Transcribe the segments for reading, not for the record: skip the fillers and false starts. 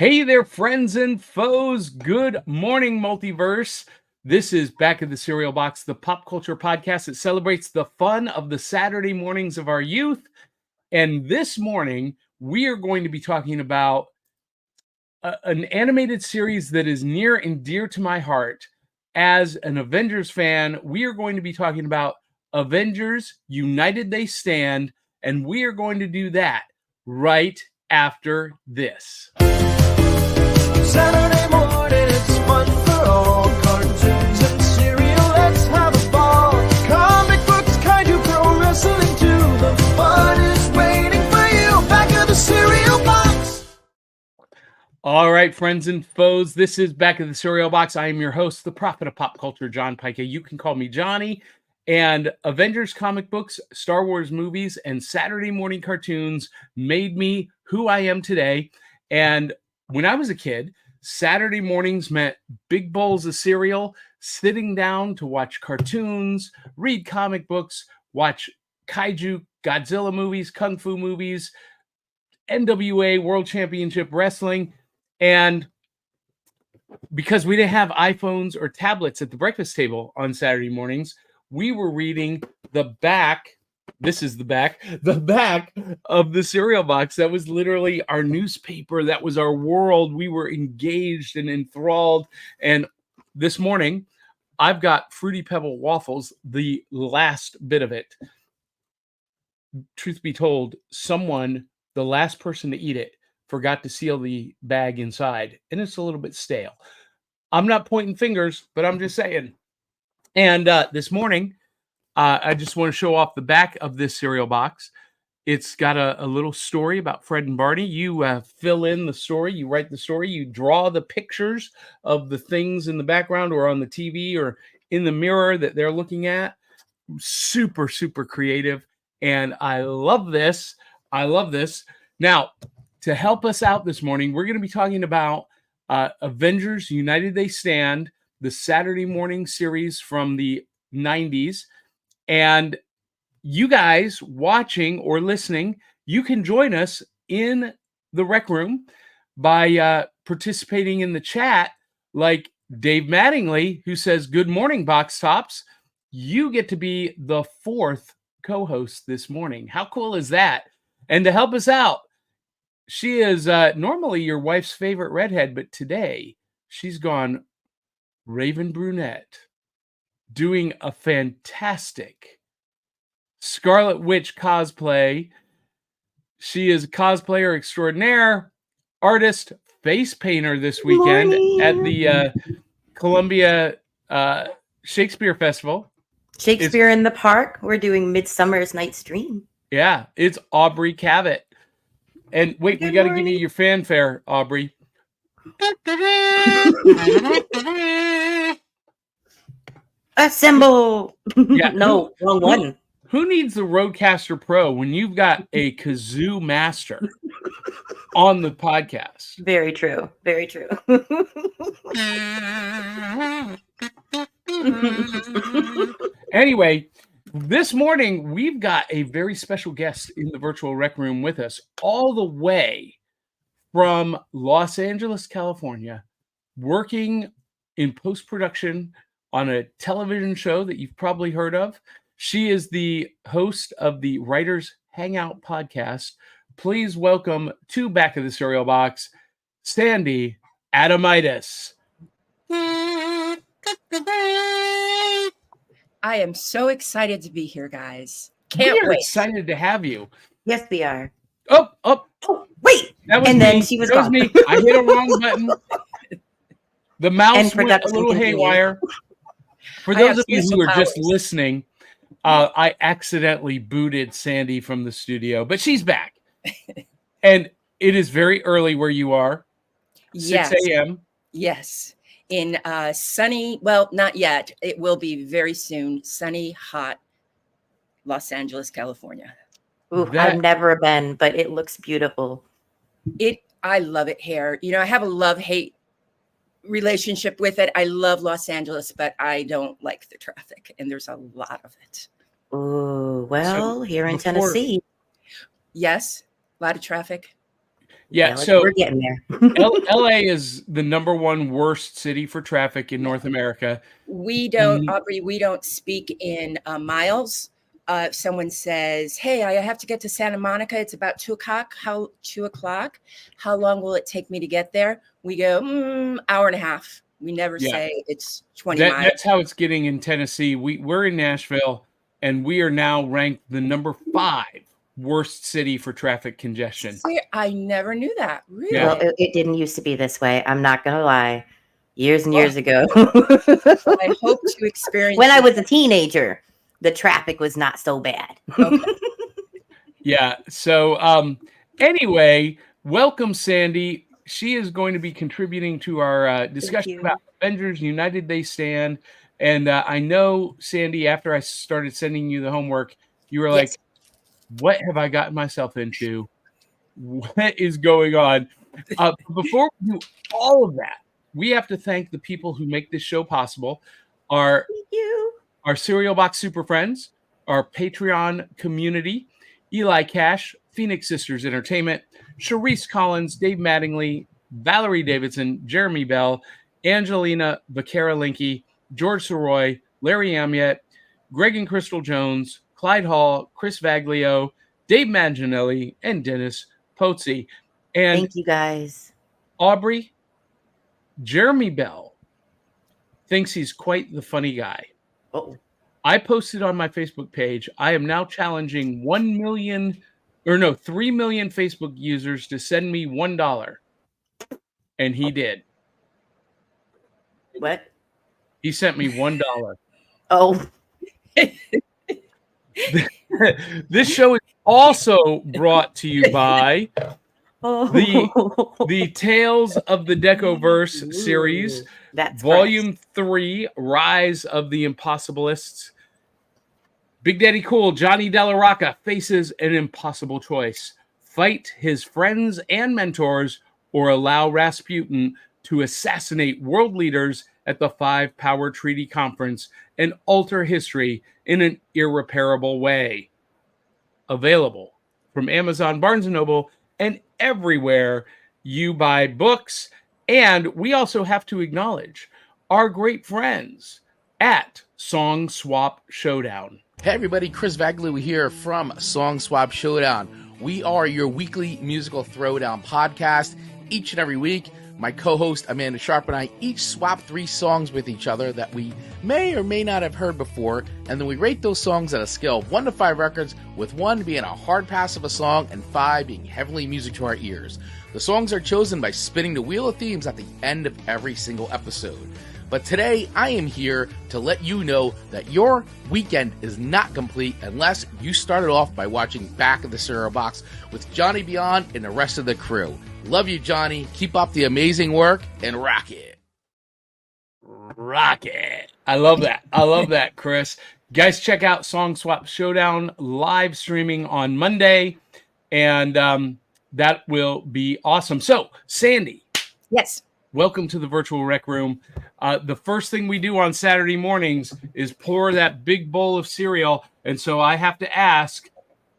Hey there, friends and foes. Good morning, multiverse. This is Back of the Cereal Box, the pop culture podcast that celebrates the fun of the Saturday mornings of our youth. And this morning, we are going to be talking about an animated series that is near and dear to my heart. As an Avengers fan, we are going to be talking about Avengers United They Stand, and we are going to do that right after this. Saturday morning, it's fun for all. Cartoons and cereal, let's have a ball. Comic books, kaiju, pro wrestling too. The fun is waiting for you. Back of the Cereal Box. All right, friends and foes, this is Back of the Cereal Box. I am your host, the prophet of pop culture, John Pyka. You can call me Johnny. And Avengers comic books, Star Wars movies, and Saturday morning cartoons made me who I am today. And when I was a kid, Saturday mornings meant big bowls of cereal, sitting down to watch cartoons, read comic books, watch Kaiju, Godzilla movies, Kung Fu movies, NWA World Championship Wrestling. And because we didn't have iPhones or tablets at the breakfast table on Saturday mornings, we were reading the back. This is the back of the cereal box. That was literally our newspaper. That was our world. We were engaged and enthralled. And this morning, I've got Fruity Pebble waffles, the last bit of it. Truth be told, someone, the last person to eat it, forgot to seal the bag inside. And it's a little bit stale. I'm not pointing fingers, but I'm just saying. And this morning, I just want to show off the back of this cereal box. It's got a little story about Fred and Barney. You fill in the story, you write the story, you draw the pictures of the things in the background or on the TV or in the mirror that they're looking at. Super, super creative. And I love this. I love this. Now, to help us out this morning, we're going to be talking about Avengers United They Stand, the Saturday morning series from the 90s. And you guys watching or listening, you can join us in the rec room by participating in the chat, like Dave Mattingly, who says, "Good morning, Box Tops." You get to be the fourth co-host this morning. How cool is that? And to help us out, she is normally your wife's favorite redhead, but today she's gone Raven Brunette, doing a fantastic Scarlet Witch cosplay. She is a cosplayer extraordinaire, artist, face painter this weekend at the Columbia Shakespeare Festival. Shakespeare in the Park. We're doing Midsummer's Night's Dream. Yeah, it's Aubrey Cavett. And wait, we got to give you your fanfare, Aubrey. Assemble. Yeah. No, wrong one. Who needs the Rodecaster Pro when you've got a kazoo master on the podcast? Very true. Very true. Anyway, this morning we've got a very special guest in the virtual rec room with us, all the way from Los Angeles, California, working in post-production on a television show that you've probably heard of. She is the host of the Writers Hangout podcast. Please welcome to Back of the Cereal Box, Sandy Adomaitis. I am so excited to be here, guys. Can't We are wait. excited to have you. Yes, we are. Oh, Oh, wait. that was And me. then she was That was gone. me. I hit a wrong button. The mouse And went a production little continued. haywire. For I those have of you who special are just powers. listening, I accidentally booted Sandy from the studio, but she's back. And it is very early where you are, 6 Yes, a.m. yes. In sunny, well, not yet. It will be very soon. Sunny, hot Los Angeles, California. Ooh, That- I've never been, but it looks beautiful. I love it here. You know, I have a love-hate relationship with it. I love Los Angeles, but I don't like the traffic, and there's a lot of it. Ooh, well, here in before- Tennessee. Yes, a lot of traffic. Yeah, we're getting there. LA is the number one worst city for traffic in North America. We don't, Aubrey, we don't speak in miles. If someone says, hey, I have to get to Santa Monica, it's about 2 o'clock. How 2 o'clock? How long will it take me to get there? We go, hour and a half. We never say it's 20 miles. That's how it's getting in Tennessee. We're in Nashville, and we are now ranked the number 5 worst city for traffic congestion. See, I never knew that. Really? Well, it didn't used to be this way. I'm not going to lie. Years and years ago. I hope to experience when I was a teenager, the traffic was not so bad. Okay. Yeah. So anyway, welcome, Sandy. She is going to be contributing to our discussion about Avengers United They Stand. And I know, Sandy, after I started sending you the homework, you were like, what have I gotten myself into? What is going on? Before we do all of that, we have to thank the people who make this show possible. Our Cereal Box Super Friends, our Patreon community, Eli Cash, Phoenix Sisters Entertainment, Sharice Collins, Dave Mattingly, Valerie Davidson, Jeremy Bell, Angelina Vaquera-Linky, George Soroy, Larry Amiet, Greg and Crystal Jones, Clyde Hall, Chris Vaglio, Dave Manginelli, and Dennis Pozzi. And thank you, guys. Aubrey, Jeremy Bell thinks he's quite the funny guy. Oh. I posted on my Facebook page, I am now challenging 3 million Facebook users to send me $1. And he did. What? He sent me $1. Oh. This show is also brought to you by the Tales of the Decoverse series. That's Volume 3, Rise of the Impossibilists. Big Daddy Cool, Johnny Della Rocca, faces an impossible choice. Fight his friends and mentors or allow Rasputin to assassinate world leaders at the 5 Power Treaty Conference and alter history in an irreparable way. Available from Amazon, Barnes & Noble, and everywhere you buy books. And we also have to acknowledge our great friends at Song Swap Showdown. Hey everybody, Chris Vaglio here from Song Swap Showdown. We are your weekly musical throwdown podcast. Each and every week, my co-host Amanda Sharp and I each swap 3 songs with each other that we may or may not have heard before, and then we rate those songs at a scale of 1 to 5 records, with 1 being a hard pass of a song and 5 being heavenly music to our ears. The songs are chosen by spinning the wheel of themes at the end of every single episode. But today, I am here to let you know that your weekend is not complete unless you started off by watching Back of the Cereal Box with Johnny Beyond and the rest of the crew. Love you, Johnny. Keep up the amazing work and rock it. Rock it. I love that. I love that, Chris. Guys, check out Song Swap Showdown live streaming on Monday, and that will be awesome. So, Sandy. Yes. Welcome to the virtual rec room. The first thing we do on Saturday mornings is pour that big bowl of cereal. And so I have to ask,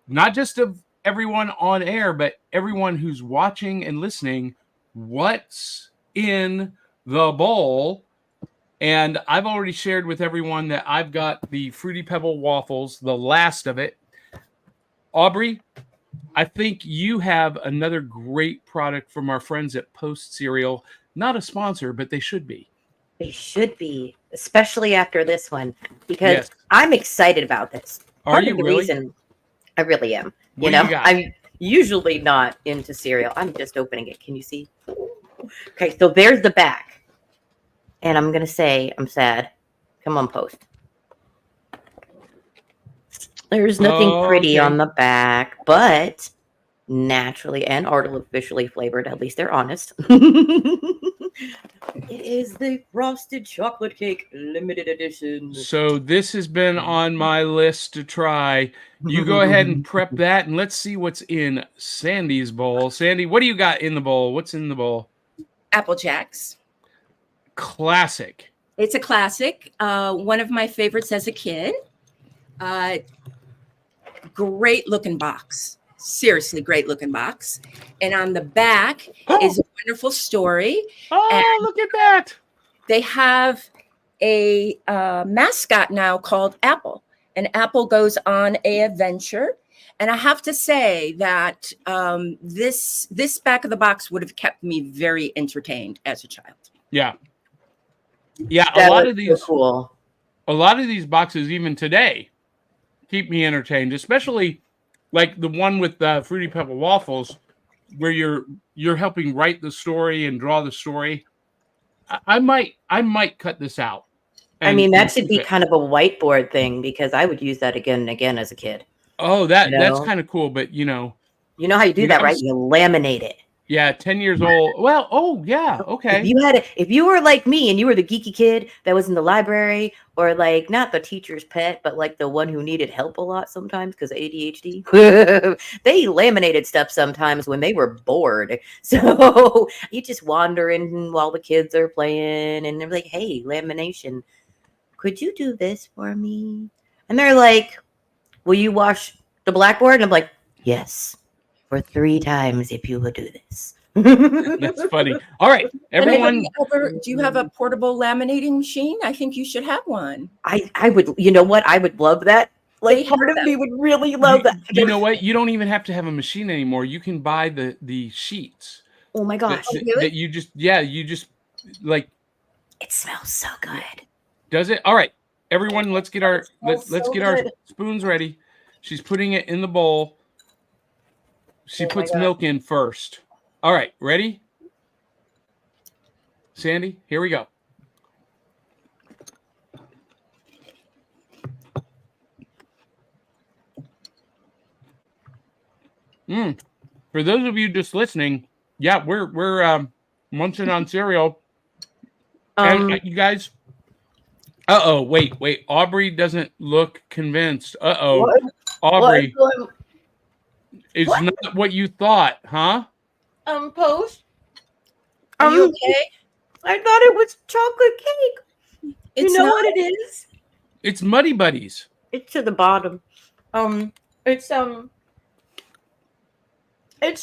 not just of everyone on air, but everyone who's watching and listening, what's in the bowl? And I've already shared with everyone that I've got the Fruity Pebble waffles, the last of it. Aubrey, I think you have another great product from our friends at Post Cereal. Not a sponsor, but they should be. They should be, especially after this one, because I'm excited about this. Are you really? I really am. What you know, do you got? I'm usually not into cereal. I'm just opening it. Can you see? Okay, so there's the back. And I'm going to say I'm sad. Come on, Post. There's nothing pretty on the back, but naturally and artificially flavored. At least they're honest. It is the frosted chocolate cake limited edition. So this has been on my list to try. You go ahead and prep that, and let's see what's in Sandy's bowl. Sandy, what do you got in the bowl? What's in the bowl? Apple Jacks. Classic. It's a classic. One of my favorites as a kid. Great looking box. seriously great looking box. And on the back is a wonderful story. Oh, And look at that. they have a mascot now called Apple. And Apple goes on an adventure. And I have to say that this back of the box would have kept me very entertained as a child. Yeah. Yeah, That a lot was of these so cool. a lot of these boxes even today keep me entertained, especially like the one with the Fruity Pebble waffles where you're helping write the story and draw the story. I might cut this out. I mean, that should keep be it. kind of a whiteboard thing because I would use that again and again as a kid. Oh, that's know? kind of cool, but You know how you do that, right? You laminate it. Yeah, 10 years old. Well, oh yeah, okay. If you were like me and you were the geeky kid that was in the library, or like not the teacher's pet, but like the one who needed help a lot sometimes because of ADHD, they laminated stuff sometimes when they were bored. So you just wander in while the kids are playing, and they're like, "Hey, lamination, could you do this for me?" And they're like, "Will you wash the blackboard?" And I'm like, "Yes. For 3 times if you would do this." That's funny. All right, everyone. Do you have a portable laminating machine? I think you should have one. I would, you know what? I would love that. Like They part have of me would really love that. You know what? You don't even have to have a machine anymore. You can buy the sheets. Oh my gosh. That you just like. It smells so good. Does it? All right, everyone. Let's get our let's so get our good. spoons ready. She's putting it in the bowl. She puts milk in first. All right, ready? Sandy, here we go. For those of you just listening, yeah, we're munching on cereal. And you guys, wait. Aubrey doesn't look convinced. What? Aubrey, What? it's not what you thought, huh? Post. Are you okay? I thought it was chocolate cake. It's you know not. what it is? It's Muddy Buddies. It's to the bottom. It's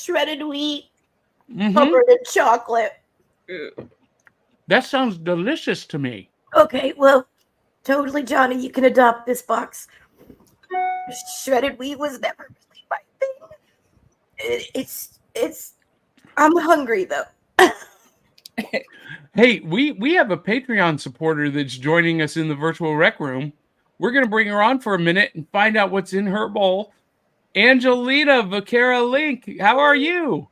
shredded wheat covered in chocolate. That sounds delicious to me. Okay, well, totally, Johnny. You can adopt this box. Shredded wheat was never really my thing. It's. I'm hungry though. Hey, we have a Patreon supporter that's joining us in the virtual rec room. We're gonna bring her on for a minute and find out what's in her bowl. Angelina Vaquera Link, how are you?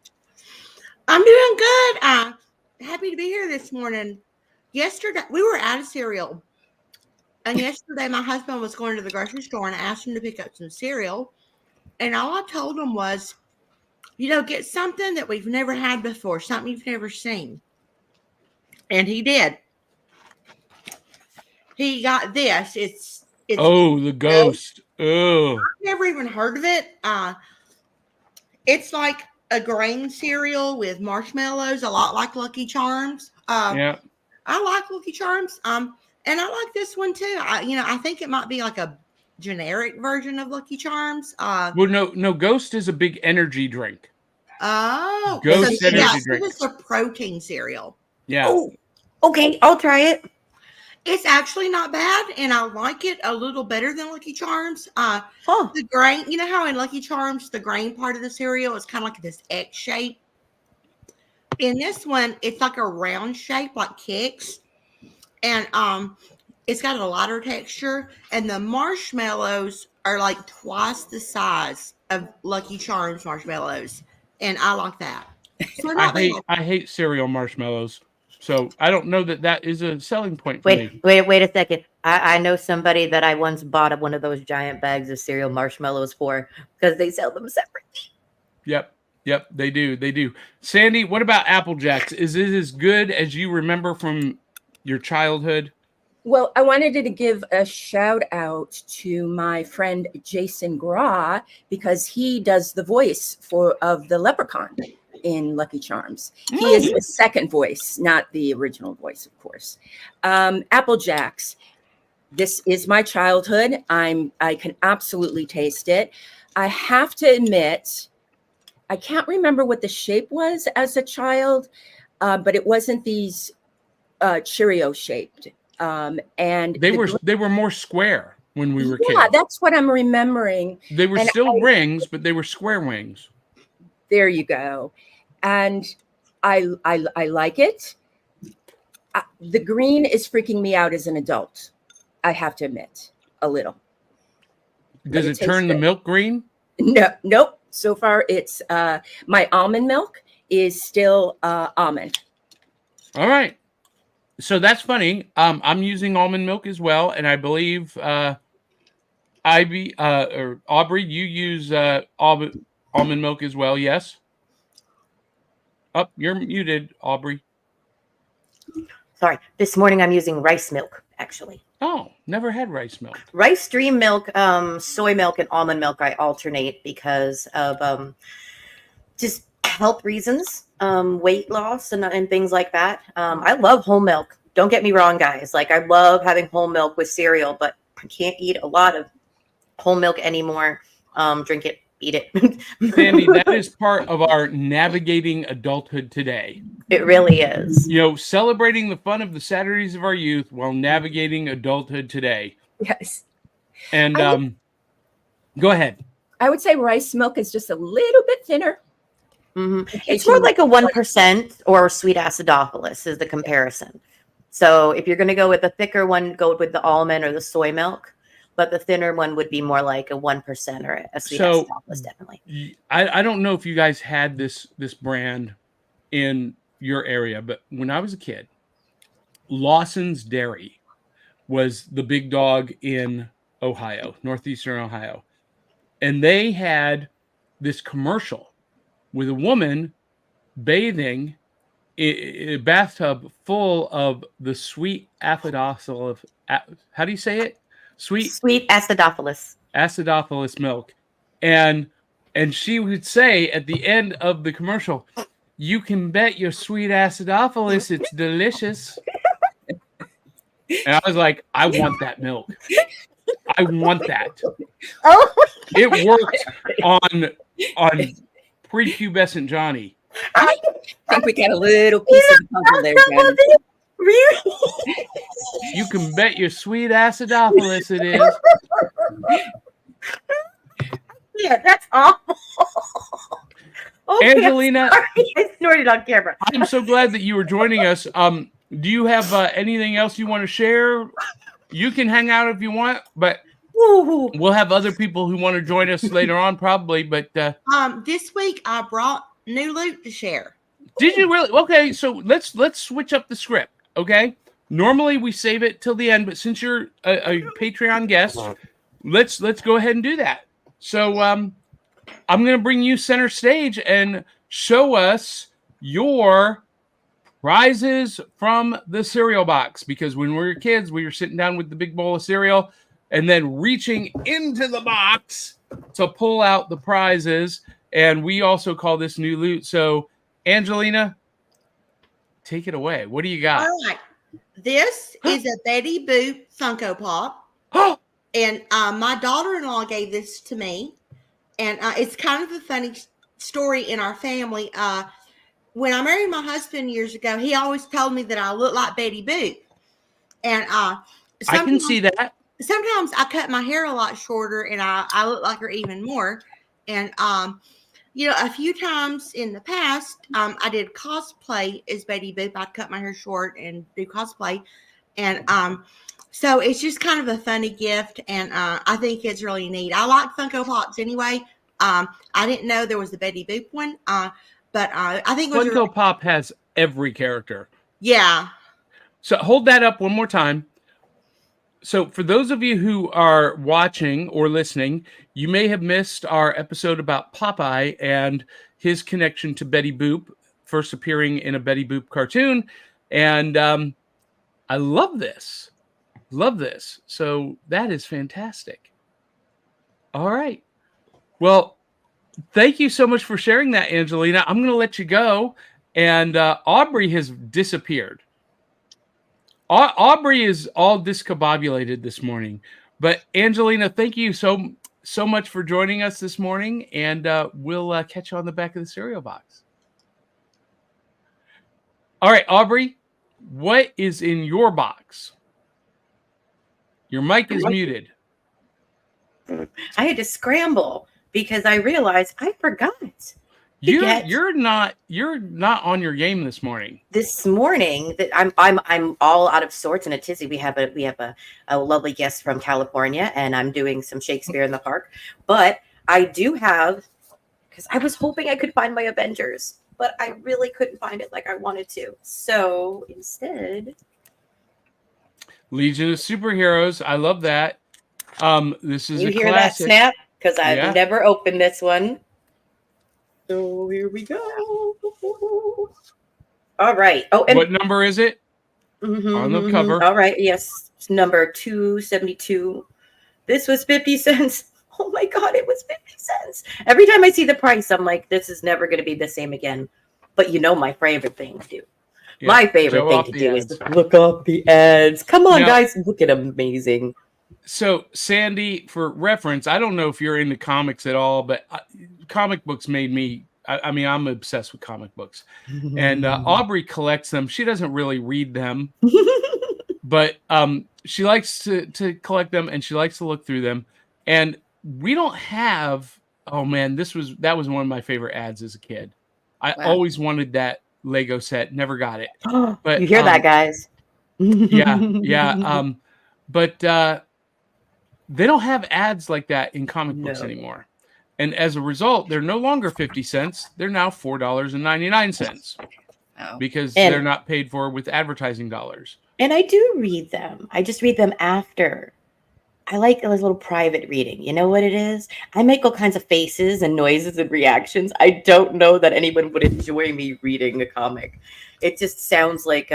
I'm doing good. Happy to be here this morning. Yesterday, we were out of cereal. And yesterday, my husband was going to the grocery store and I asked him to pick up some cereal. And all I told him was, get something that we've never had before, something you've never seen. And he did. He got this. It's the ghost. Oh, I've never even heard of it. It's like a grain cereal with marshmallows, a lot like Lucky Charms. yeah. I like Lucky Charms. And I like this one too. I think it might be like a generic version of Lucky Charms. Well, no. Ghost is a big energy drink. Oh, Ghost energy drink. It's a protein cereal. Yeah. Oh, okay, I'll try it. It's actually not bad, and I like it a little better than Lucky Charms. Huh. The grain, you know how in Lucky Charms, the grain part of the cereal is kind of like this X shape? In this one, it's like a round shape, like Kix. And it's got a lighter texture, and the marshmallows are like twice the size of Lucky Charms marshmallows. And I like that. So I hate cereal marshmallows. So I don't know that is a selling point for me. Wait a second. I know somebody that I once bought one of those giant bags of cereal marshmallows for because they sell them separately. Yep, they do. Sandy, what about Apple Jacks? Is it as good as you remember from your childhood? Well, I wanted to give a shout out to my friend Jason Graw because he does the voice of the leprechaun in Lucky Charms. He is the second voice, not the original voice, of course. Apple Jacks. This is my childhood. I can absolutely taste it. I have to admit I can't remember what the shape was as a child, but it wasn't these Cheerio shaped. And They were more square when we were yeah, kids. that's what I'm remembering. They were And still rings, but they were square wings. There you go. And I like it. The green is freaking me out as an adult. I have to admit, a little. Does it turn the milk green? No, nope. So far, it's my almond milk is still almond. All right. So that's funny. I'm using almond milk as well, and I believe Ivy or Aubrey, you use almond milk as well. Yes. Oh, you're muted, Aubrey. Sorry. This morning I'm using rice milk, actually. Oh, never had rice milk. Rice stream milk, soy milk, and almond milk I alternate because of just health reasons, weight loss and things like that. I love whole milk. Don't get me wrong, guys. Like, I love having whole milk with cereal, but I can't eat a lot of whole milk anymore. Drink it, eat it. Sandy, that is part of our navigating adulthood today. It really is. You know, celebrating the fun of the Saturdays of our youth while navigating adulthood today. Yes. And go ahead. I would say rice milk is just a little bit thinner. Mm-hmm. It's more like a 1% or sweet acidophilus is the comparison. So if you're going to go with the thicker one, go with the almond or the soy milk. But the thinner one would be more like a 1% or a sweet acidophilus, definitely. I don't know if you guys had this brand in your area, but when I was a kid, Lawson's Dairy was the big dog in Ohio, northeastern Ohio. And they had this commercial with a woman bathing in a bathtub full of the sweet acidophilus. How do you say it? Sweet acidophilus milk. And she would say at the end of the commercial, "You can bet your sweet acidophilus it's delicious." And I was like, I want that milk. I want that. Oh, It worked on prepubescent Johnny. I think we got a little piece of the puzzle there, Johnny. really? You can bet your sweet acidophilus it is. Yeah, that's awful. Okay, Angelina, I snorted on camera. I'm so glad that you were joining us. Do you have anything else you want to share? You can hang out if you want, but Woo-hoo. we'll have other people who want to join us later on, probably. But This week I brought new loot to share. did you really? Okay, so let's switch up the script. Okay, normally we save it till the end, but since you're a Patreon guest, let's go ahead and do that. So I'm going to bring you center stage and show us your prizes from the cereal box, because when we were kids, we were sitting down with the big bowl of cereal and then reaching into the box to pull out the prizes. And we also call this new loot. So, Angelina, take it away. What do you got? All right. This is a Betty Boop Funko Pop. And my daughter-in-law gave this to me. And it's kind of a funny story in our family. When I married my husband years ago, he always told me that I look like Betty Boop. And I can see that. Sometimes I cut my hair a lot shorter and I look like her even more. And, a few times in the past, I did cosplay as Betty Boop. I'd cut my hair short and do cosplay. And so it's just kind of a funny gift. And I think it's really neat. I like Funko Pops anyway. I didn't know there was the Betty Boop one. But I think it was Funko Pop has every character. Yeah. So hold that up one more time. So for those of you who are watching or listening, you may have missed our episode about Popeye and his connection to Betty Boop, first appearing in a Betty Boop cartoon. And I love this. Love this. So that is fantastic. All right. Well, thank you so much for sharing that, Angelina. I'm going to let you go. And Aubrey has disappeared. Aubrey is all discombobulated this morning. But Angelina, thank you so so much for joining us this morning, and we'll catch you on the back of the cereal box. All right, Aubrey, what is in your box? Your mic is muted. I had to scramble because I realized I forgot. You're not on your game this morning. This morning that I'm all out of sorts and a tizzy. We have a lovely guest from California, and I'm doing some Shakespeare in the Park. But I do have, because I was hoping I could find my Avengers, but I really couldn't find it like I wanted to. So instead, Legion of Superheroes. I love that. This is you a hear classic. that snap? Because I've Yeah. never opened this one. So here we go. All right. Oh, and What number is it? On the cover. All right. Yes. It's number 272. This was 50 cents. Oh my God. It was 50 cents. Every time I see the price, I'm like, this is never going to be the same again. But you know, my favorite thing to do. Yeah, My favorite show thing off to the do ads. is look up the ads. Come on, Now- guys. Look at amazing. So, Sandy, for reference, I don't know if you're into comics at all, but comic books made me. I mean, I'm obsessed with comic books, and Aubrey collects them. She doesn't really read them, but she likes to collect them, and she likes to look through them. And we don't have. Oh man, that was one of my favorite ads as a kid. I always wanted that Lego set, never got it. But You hear that, guys? yeah. But they don't have ads like that in comic books No. anymore. And as a result, they're no longer 50 cents. They're now $4.99 Oh. because And- they're not paid for with advertising dollars. And I do read them. I just read them after. I like a little private reading. You know what it is? I make all kinds of faces and noises and reactions. I don't know that anyone would enjoy me reading a comic. It just sounds like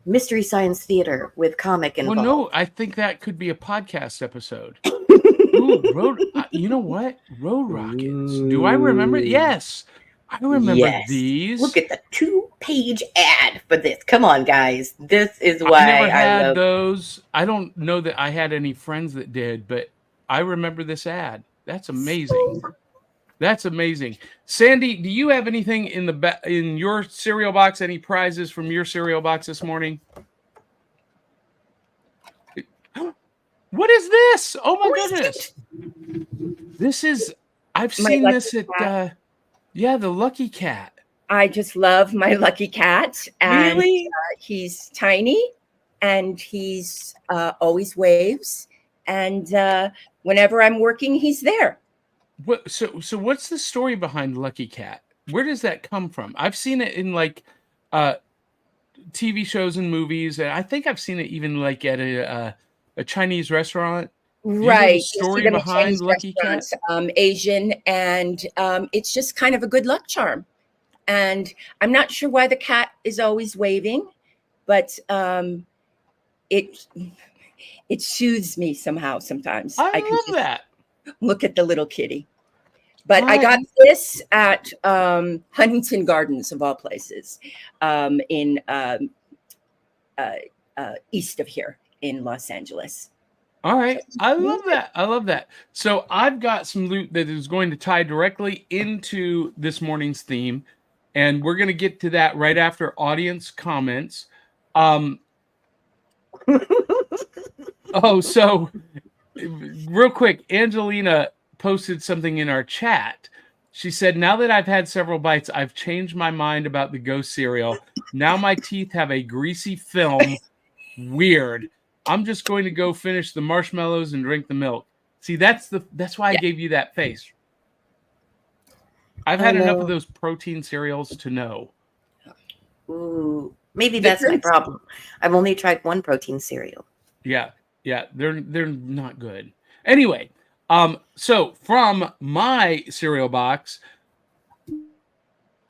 Mystery Science Theater with comic involved. Well, no, I think that could be a podcast episode. Ooh, you know what? Road Rockets. Do I remember? Yes. I remember Yes. these. Look at the 2-page ad for this. Come on, guys. This is why I never I had love those. I don't know that I had any friends that did, but I remember this ad. That's amazing. That's amazing. Sandy, do you have anything in your cereal box? Any prizes from your cereal box this morning? What is this? Oh my goodness! This is. I've My seen Lucky this at. Cat. The Lucky Cat. I just love my lucky cat. And Really? he's tiny and he's always waves. And whenever I'm working, he's there. What? So what's the story behind Lucky Cat? Where does that come from? I've seen it in like TV shows and movies, and I think I've seen it even like at a Chinese restaurant. You know the Right. story You see them at behind Chinese Lucky Cat? restaurants, Asian, and it's just kind of a good luck charm. And I'm not sure why the cat is always waving, but it soothes me somehow sometimes. I can love just that. look at the little kitty. But All I right. got this at Huntington Gardens, of all places, in east of here in Los Angeles. All right. I love that. I love that. So I've got some loot that is going to tie directly into this morning's theme. And we're going to get to that right after audience comments. So real quick, Angelina posted something in our chat. She said, now that I've had several bites, I've changed my mind about the Ghost cereal. Now my teeth have a greasy film. Weird. I'm just going to go finish the marshmallows and drink the milk. See, that's why I gave you that face. I've had enough of those protein cereals to know. Ooh, maybe that's my problem. I've only tried one protein cereal. Yeah, they're not good. Anyway, so from my cereal box,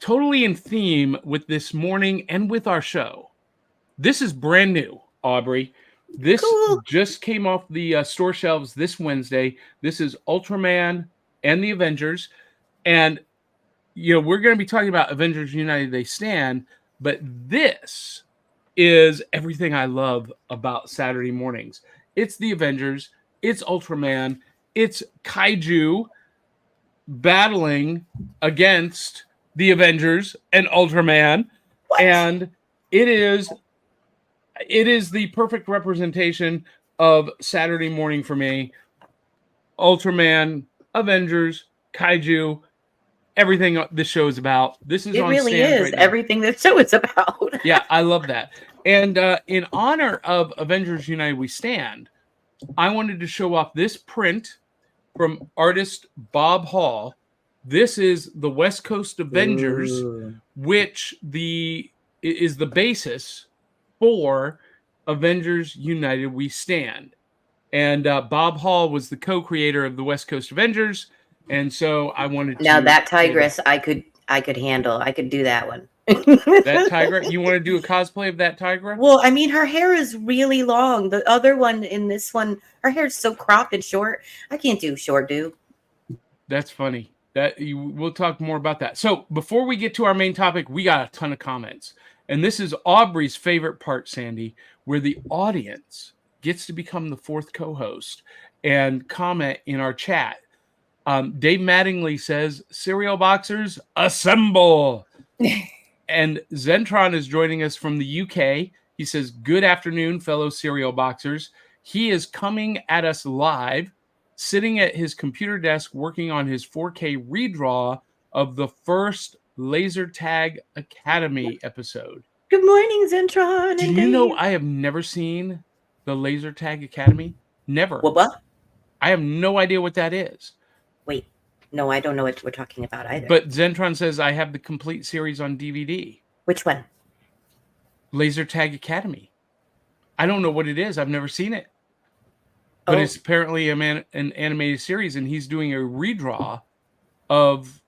totally in theme with this morning and with our show. This is brand new, Aubrey. This just came off the store shelves this Wednesday. This is Ultraman and the Avengers. And, we're going to be talking about Avengers United They Stand, but this is everything I love about Saturday mornings. It's the Avengers. It's Ultraman. it's Kaiju battling against the Avengers and Ultraman. What? And it is the perfect representation of Saturday morning for me. Ultraman, Avengers, Kaiju, everything this show is about. This is It on really stand is right now. everything that show is about. Yeah, I love that. And in honor of Avengers United We Stand, I wanted to show off this print from artist Bob Hall. This is the West Coast Avengers, which is the basis for Avengers United We Stand. And Bob Hall was the co-creator of the West Coast Avengers, and so I wanted to. Now that tigress, I could handle. I could do that one. That tiger. You want to do a cosplay of that tiger? Well, I mean, her hair is really long. The other one in this one, her hair is so cropped and short. I can't do short, dude. That's funny. We'll talk more about that. So before we get to our main topic, we got a ton of comments, and this is Aubrey's favorite part, Sandy, where the audience gets to become the fourth co-host and comment in our chat. Dave Mattingly says, "Cereal boxers, assemble!" And Zentron is joining us from the UK. He says, "Good afternoon, fellow cereal boxers." He is coming at us live, sitting at his computer desk, working on his 4K redraw of the first Laser Tag Academy episode. Good morning, Zentron. Do you know I have never seen the Laser Tag Academy? Never. What? I have no idea what that is. Wait, no, I don't know what we're talking about either. But Zentron says I have the complete series on DVD. Which one? Laser Tag Academy. I don't know what it is. I've never seen it. But it's apparently an animated series, and he's doing a redraw of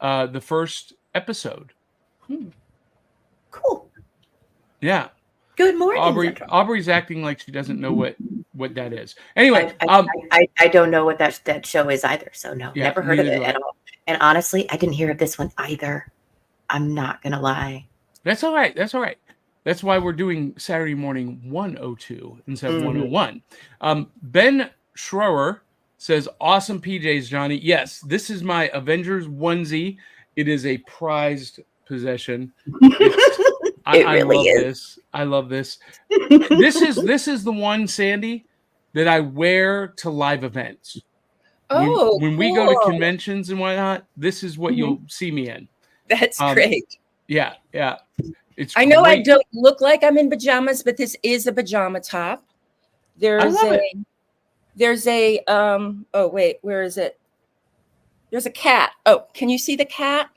the first episode. Cool. Yeah. Good morning, Aubrey's acting like she doesn't know what that is. Anyway, I don't know what that show is either. So no, Yeah, never heard of neither it do I. at all. And honestly, I didn't hear of this one either. I'm not gonna lie. That's all right. That's all right. That's why we're doing Saturday morning 102 instead of 101. Ben Schroer says, "Awesome PJs, Johnny." Yes, this is my Avengers onesie. It is a prized possession. I love this. I love this. This is the one, Sandy, that I wear to live events. When we go to conventions and whatnot, this is what you'll see me in. That's great. Yeah. It's I know great. I don't look like I'm in pajamas, but this is a pajama top. There's a oh wait, where is it? There's a cat. Oh, can you see the cat?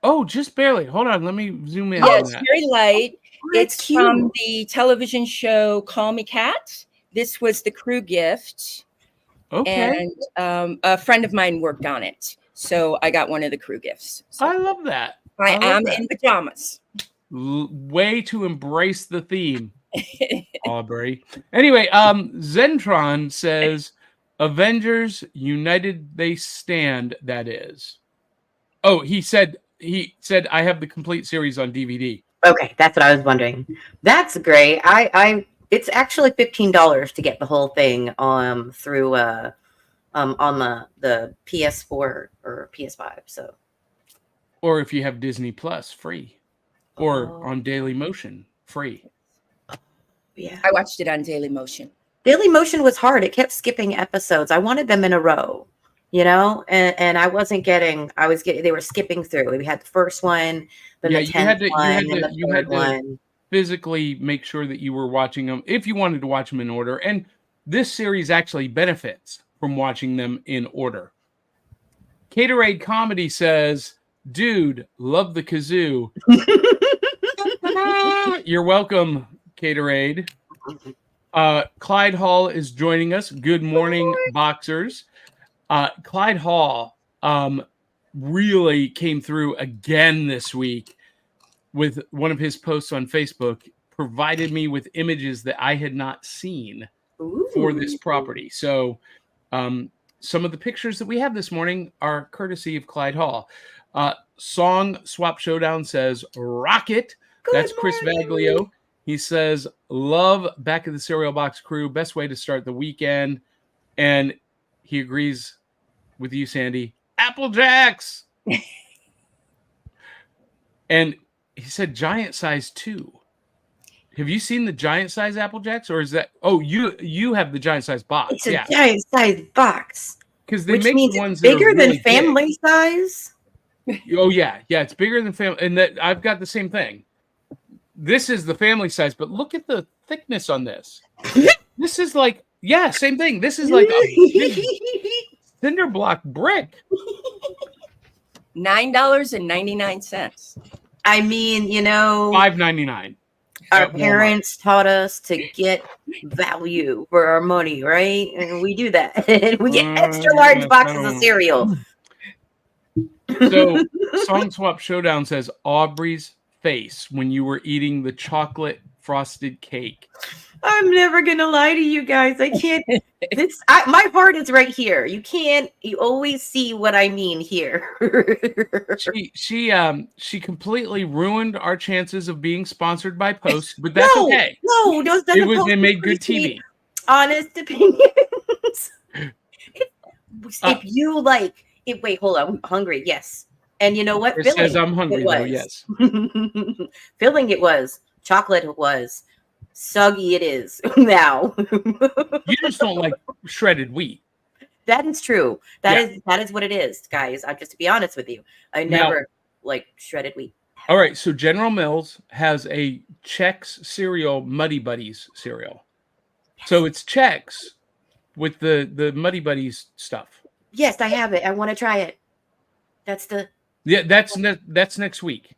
Oh, just barely. Hold on, let me zoom in. Yeah, on it's that. very light. That's It's cute. from the television show Call Me Cat. This was the crew gift. Okay. And a friend of mine worked on it. So I got one of the crew gifts. So I love that. I love am that. in pajamas. Way to embrace the theme, Aubrey. Anyway, Zentron says, "Avengers United They Stand." That is. Oh, he said I have the complete series on DVD. Okay, that's what I was wondering. That's great. It's actually $15 to get the whole thing through on the PS4 or PS5. So, Or if you have Disney Plus, free. Or on Daily Motion, free. yeah. I watched it on Daily Motion. Daily Motion was hard. It kept skipping episodes. I wanted them in a row, and I wasn't getting. They were skipping through. We had the first one, then the 10th one, then the third one. Physically make sure that you were watching them if you wanted to watch them in order. And this series actually benefits from watching them in order. Caterade Comedy says, "Dude, love the kazoo." You're welcome, Caterade. Clyde Hall is joining us. Good morning, boxers. Clyde Hall really came through again this week with one of his posts on Facebook, provided me with images that I had not seen for this property. So some of the pictures that we have this morning are courtesy of Clyde Hall. Song Swap Showdown says, "Rocket." That's Chris Vaglio. He says, "Love Back of the Cereal Box crew. Best way to start the weekend." And he agrees with you, Sandy. Apple Jacks. And he said giant size too. Have you seen the giant size Apple Jacks, or is that? Oh, you have the giant size box. It's a giant size box, because they which make means the ones it's that are bigger than really family size. big. Oh yeah, it's bigger than family, and that I've got the same thing. This is the family size, but look at the thickness on this. This is like same thing. This is like a big cinder block brick. $9.99. I mean, $5.99. our parents taught us to get value for our money, right? And we do that. And we get extra large boxes of cereal. So, Song Swap Showdown says Aubrey's face when you were eating the chocolate frosted cake. I'm never gonna lie to you guys. I can't. My heart is right here. You can't. You always see what I mean here. She completely ruined our chances of being sponsored by Post, but that's okay. No, those It made good TV. Honest opinions. If you like it, wait, hold on. I'm hungry. Yes, and you know what? It says I'm hungry. Though, yes. Filling it was. Chocolate it was. Soggy it is now. You just don't like shredded wheat. That is true. That is what it is, guys. I'm just to be honest with you. I never like shredded wheat. All right, so General Mills has a Chex cereal, Muddy Buddies cereal. So it's Chex with the Muddy Buddies stuff. Yes, I have it. I want to try it. That's next week.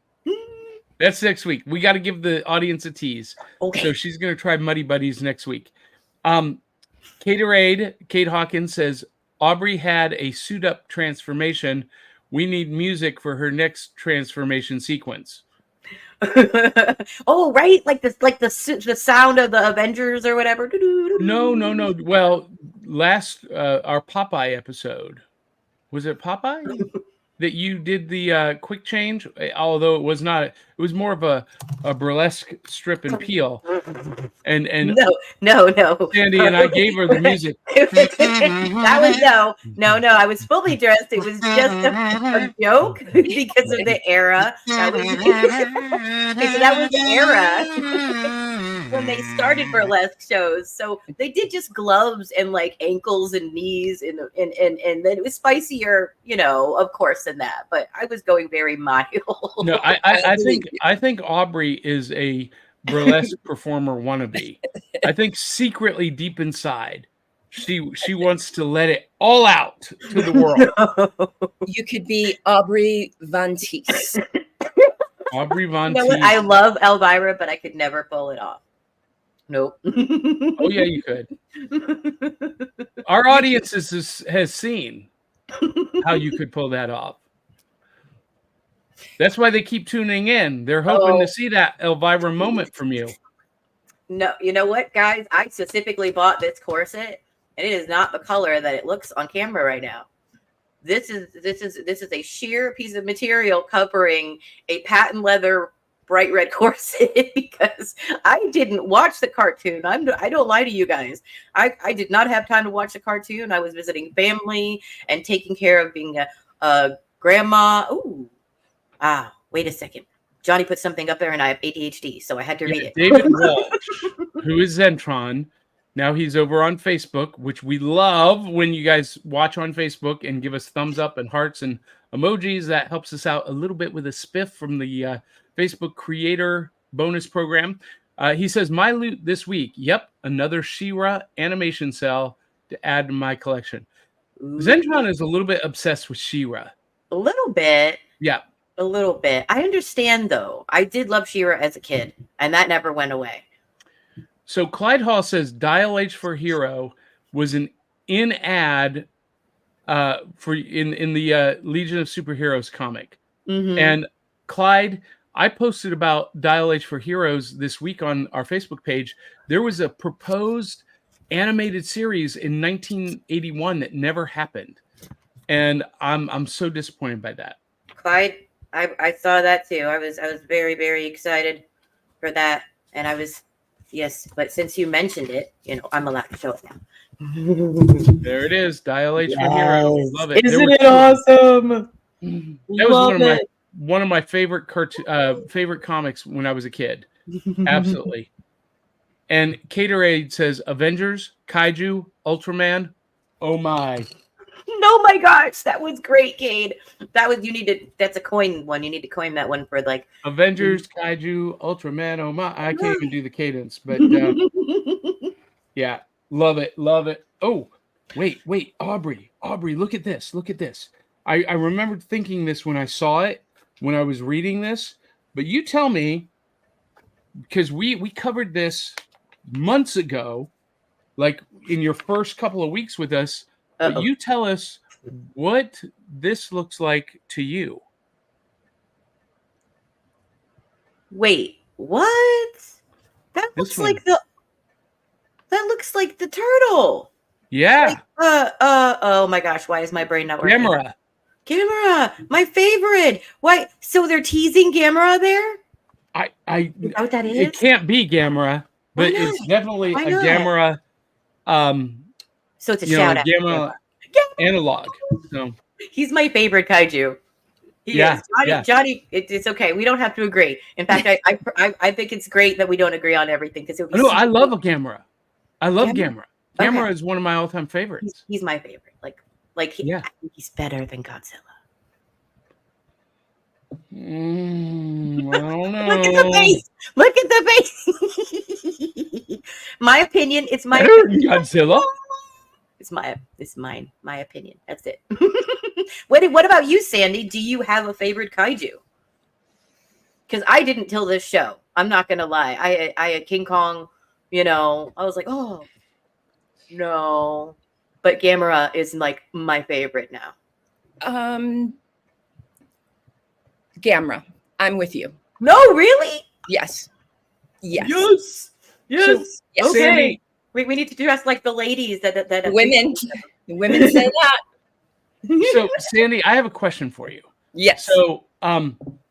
That's next week. We got to give the audience a tease. Okay. So she's going to try Muddy Buddies next week. Caterade, Kate Hawkins says, Aubrey had a suit up transformation. We need music for her next transformation sequence. Oh, right. Like the sound of the Avengers or whatever. No. Well, last, our Popeye episode, was it Popeye? That you did the quick change, although it was not. It was more of a burlesque strip and peel. And no. Sandy and I gave her the music. That was no. I was fully dressed. It was just a joke because of the era. That was the era when they started burlesque shows. So they did just gloves and like ankles and knees and then it was spicier, of course, than that. But I was going very mild. No, I think Aubrey is a burlesque performer wannabe. I think secretly deep inside, she wants to let it all out to the world. You could be Aubrey Von Teese. Aubrey Von You know what? Teese. I love Elvira, but I could never pull it off. Nope. Oh yeah, you could. Our audience has seen how you could pull that off. That's why they keep tuning in. They're hoping to see that Elvira moment from you. No, you know what, guys? I specifically bought this corset, and it is not the color that it looks on camera right now. This is a sheer piece of material covering a patent leather bright red corset because I didn't watch the cartoon. I don't lie to you guys. I did not have time to watch the cartoon. I was visiting family and taking care of being a grandma. Ooh. Wait a second. Johnny put something up there and I have ADHD, so I had to read it. David Walsh, who is Zentron, now he's over on Facebook, which we love when you guys watch on Facebook and give us thumbs up and hearts and emojis. That helps us out a little bit with a spiff from the Facebook creator bonus program. He says, my loot this week. Yep, another She-Ra animation cell to add to my collection. Ooh. Zentron is a little bit obsessed with She-Ra. A little bit. Yeah. A little bit. I understand, though. I did love She-Ra as a kid, and that never went away. So Clyde Hall says Dial H for Hero was an in-ad in the Legion of Superheroes comic. Mm-hmm. And Clyde, I posted about Dial H for Heroes this week on our Facebook page. There was a proposed animated series in 1981 that never happened. And I'm so disappointed by that. Clyde, I saw that too. I was very, very excited for that. And I was, yes, but since you mentioned it, I'm allowed to show it now. There it is. Dial H for Hero. Love it. There Isn't were it two of them. awesome? That was Love one of my favorite favorite comics when I was a kid. Absolutely. And Caterade says Avengers, Kaiju, Ultraman. Oh my. Oh my gosh, that was great, Cade. That's a coin one. You need to coin that one for like Avengers, Kaiju, Ultraman. Oh my. I can't even do the cadence, but yeah, love it. Love it. Oh, wait, Aubrey, look at this. Look at this. I remembered thinking this when I saw it, when I was reading this, but you tell me, because we covered this months ago, like in your first couple of weeks with us, but you tell us what this looks like to you. Wait, what? That looks like the turtle. Yeah. Oh my gosh, why is my brain not working? Gamera, my favorite. Why? So they're teasing Gamera there? I Is that what that is? It can't be Gamera, but it's definitely a Gamera. So it's a shout out. Gamera analog. So he's my favorite kaiju. He is. Johnny, it's okay. We don't have to agree. In fact, I think it's great that we don't agree on everything because I love a Gamera. I love Gamera. Gamera is one of my all-time favorites. He's my favorite. I think he's better than Godzilla. I don't know. Look at the face. Look at the face. My opinion. It's my better than Godzilla. It's mine. My opinion. That's it. What about you, Sandy? Do you have a favorite kaiju? Because I didn't till this show. I'm not gonna lie. I had King Kong. I was like, oh no. But Gamera is like my favorite now. Gamera. I'm with you. No, really? Yes. Yes. Okay. Sandy, We need to dress like the ladies that women say that. So Sandy, I have a question for you. Yes. So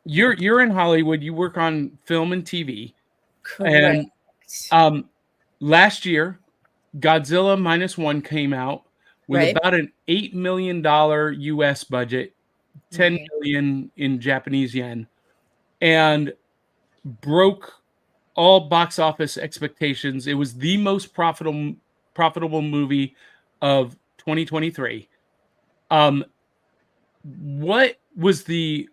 you're in Hollywood, you work on film and TV. Correct. And last year, Godzilla -1 came out with about an $8 million US budget, 10 million in Japanese yen, and broke all box office expectations. It was the most profitable movie of 2023. What was the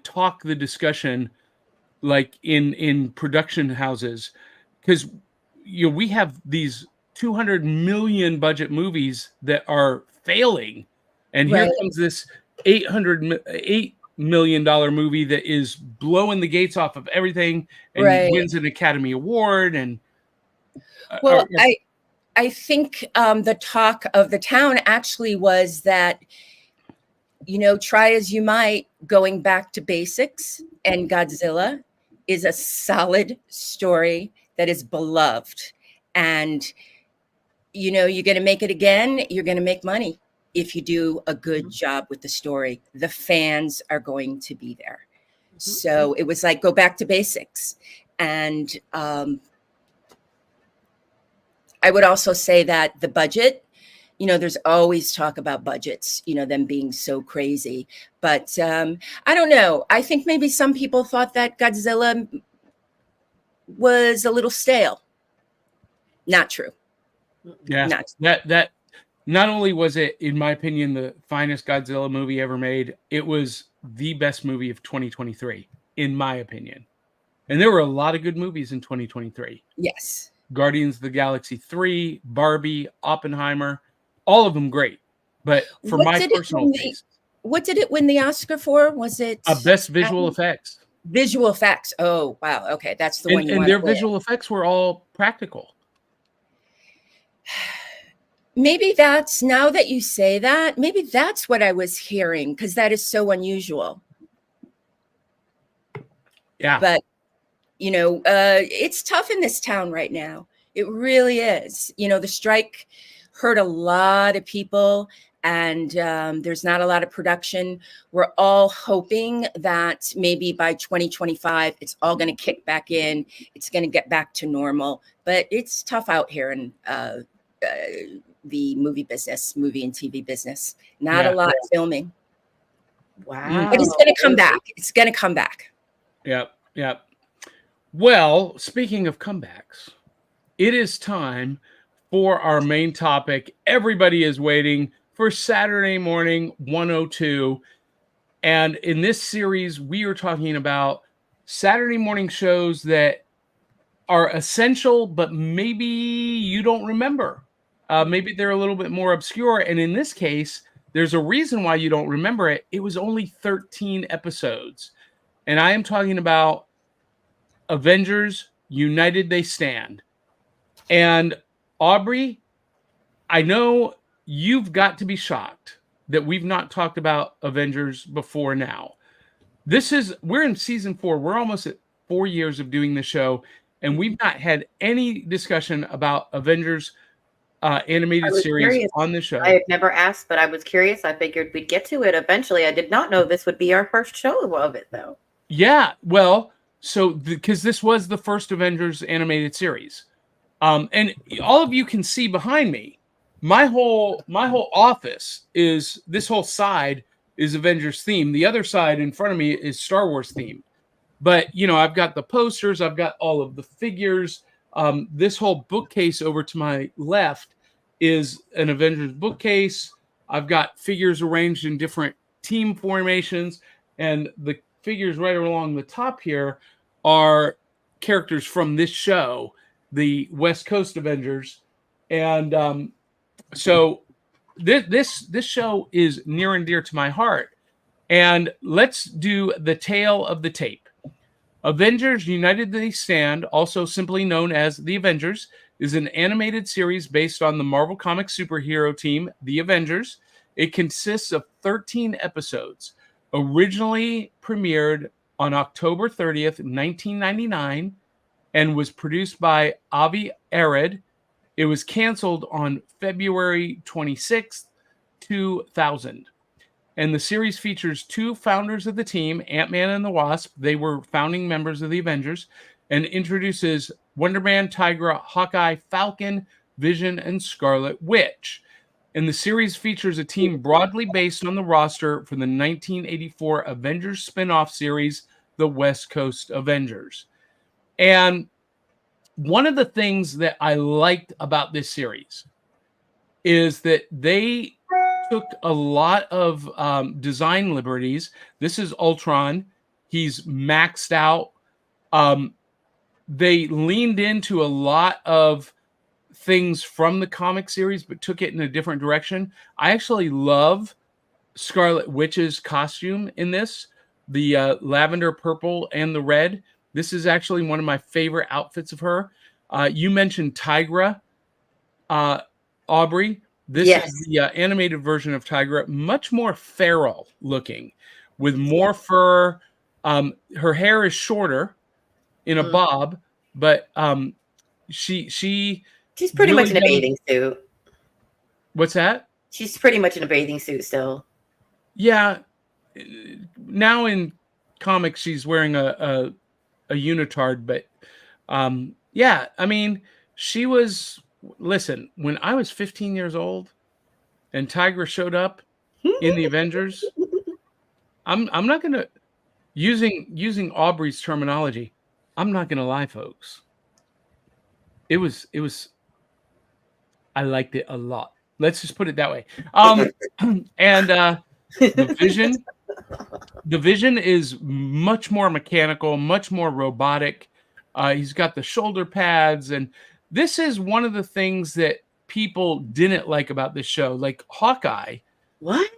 talk, the discussion like in production houses? Because we have these 200 million budget movies that are failing, and here comes this $8 million movie that is blowing the gates off of everything and wins an Academy Award. And I think the talk of the town actually was that, try as you might, going back to basics, and Godzilla is a solid story that is beloved. And, you're going to make it again. You're going to make money if you do a good job with the story. The fans are going to be there. So it was like, go back to basics. And I would also say that the budget, there's always talk about budgets, them being so crazy. But I don't know. I think maybe some people thought that Godzilla was a little stale. Not true. Yeah, that not only was it, in my opinion, the finest Godzilla movie ever made, it was the best movie of 2023, in my opinion. And there were a lot of good movies in 2023. Yes. Guardians of the Galaxy 3, Barbie, Oppenheimer, all of them great. But for my personal taste. What did it win the Oscar for? Was it Best Visual Effects? Visual effects. Oh, wow. Okay, that's the one you want. And their visual effects were all practical. Maybe that's, now that you say that, maybe that's what I was hearing, because that is so unusual. Yeah. But, it's tough in this town right now. It really is. The strike hurt a lot of people, and there's not a lot of production. We're all hoping that maybe by 2025, it's all going to kick back in. It's going to get back to normal. But it's tough out here in the movie and TV business. Not Yeah. a lot filming, Wow. but it's going to come back. It's going to come back. Yep. Yep. Well, speaking of comebacks, it is time for our main topic. Everybody is waiting for Saturday morning 102. And in this series, we are talking about Saturday morning shows that are essential, but maybe you don't remember. Maybe they're a little bit more obscure. And in this case, there's a reason why you don't remember it. It was only 13 episodes. And I am talking about Avengers United They Stand. And Aubrey, I know you've got to be shocked that we've not talked about Avengers before now. We're in season 4. We're almost at 4 years of doing the show, and we've not had any discussion about Avengers animated series curious. on the show. I have never asked, but I was curious. I figured we'd get to it eventually. I did not know this would be our first show of it, though. Yeah, well, so because this was the first Avengers animated series, and all of you can see behind me, my whole office is, this whole side is Avengers theme. The other side in front of me is Star Wars theme. But I've got the posters, I've got all of the figures. This whole bookcase over to my left is an Avengers bookcase. I've got figures arranged in different team formations, and the figures right along the top here are characters from this show, the West Coast Avengers. And so this show is near and dear to my heart. And let's do the tale of the tape. Avengers United They Stand, also simply known as The Avengers, is an animated series based on the Marvel Comics superhero team, The Avengers. It consists of 13 episodes. Originally premiered on October 30th, 1999, and was produced by Avi Arad. It was canceled on February 26th, 2000. And the series features 2 founders of the team, Ant-Man and the Wasp. They were founding members of the Avengers, and introduces Wonder Man, Tigra, Hawkeye, Falcon, Vision, and Scarlet Witch. And the series features a team broadly based on the roster for the 1984 Avengers spin-off series, The West Coast Avengers. And one of the things that I liked about this series is that they took a lot of design liberties. This is Ultron. He's maxed out. They leaned into a lot of things from the comic series, but took it in a different direction. I actually love Scarlet Witch's costume in this, the lavender, purple, and the red. This is actually one of my favorite outfits of her. You mentioned Tigra, Aubrey. This is the animated version of Tigra, much more feral looking, with more fur. Her hair is shorter in a bob, but she's pretty really much in a bathing suit. What's that? She's pretty much in a bathing suit still. Yeah. Now in comics, she's wearing a unitard, but yeah, I mean, she was. Listen, when I was 15 years old and Tigra showed up in the Avengers, I'm not gonna using Aubrey's terminology. I'm not gonna lie, folks. It was I liked it a lot. Let's just put it that way. And the Vision is much more mechanical, much more robotic. He's got the shoulder pads, and this is one of the things that people didn't like about this show. Like Hawkeye. What?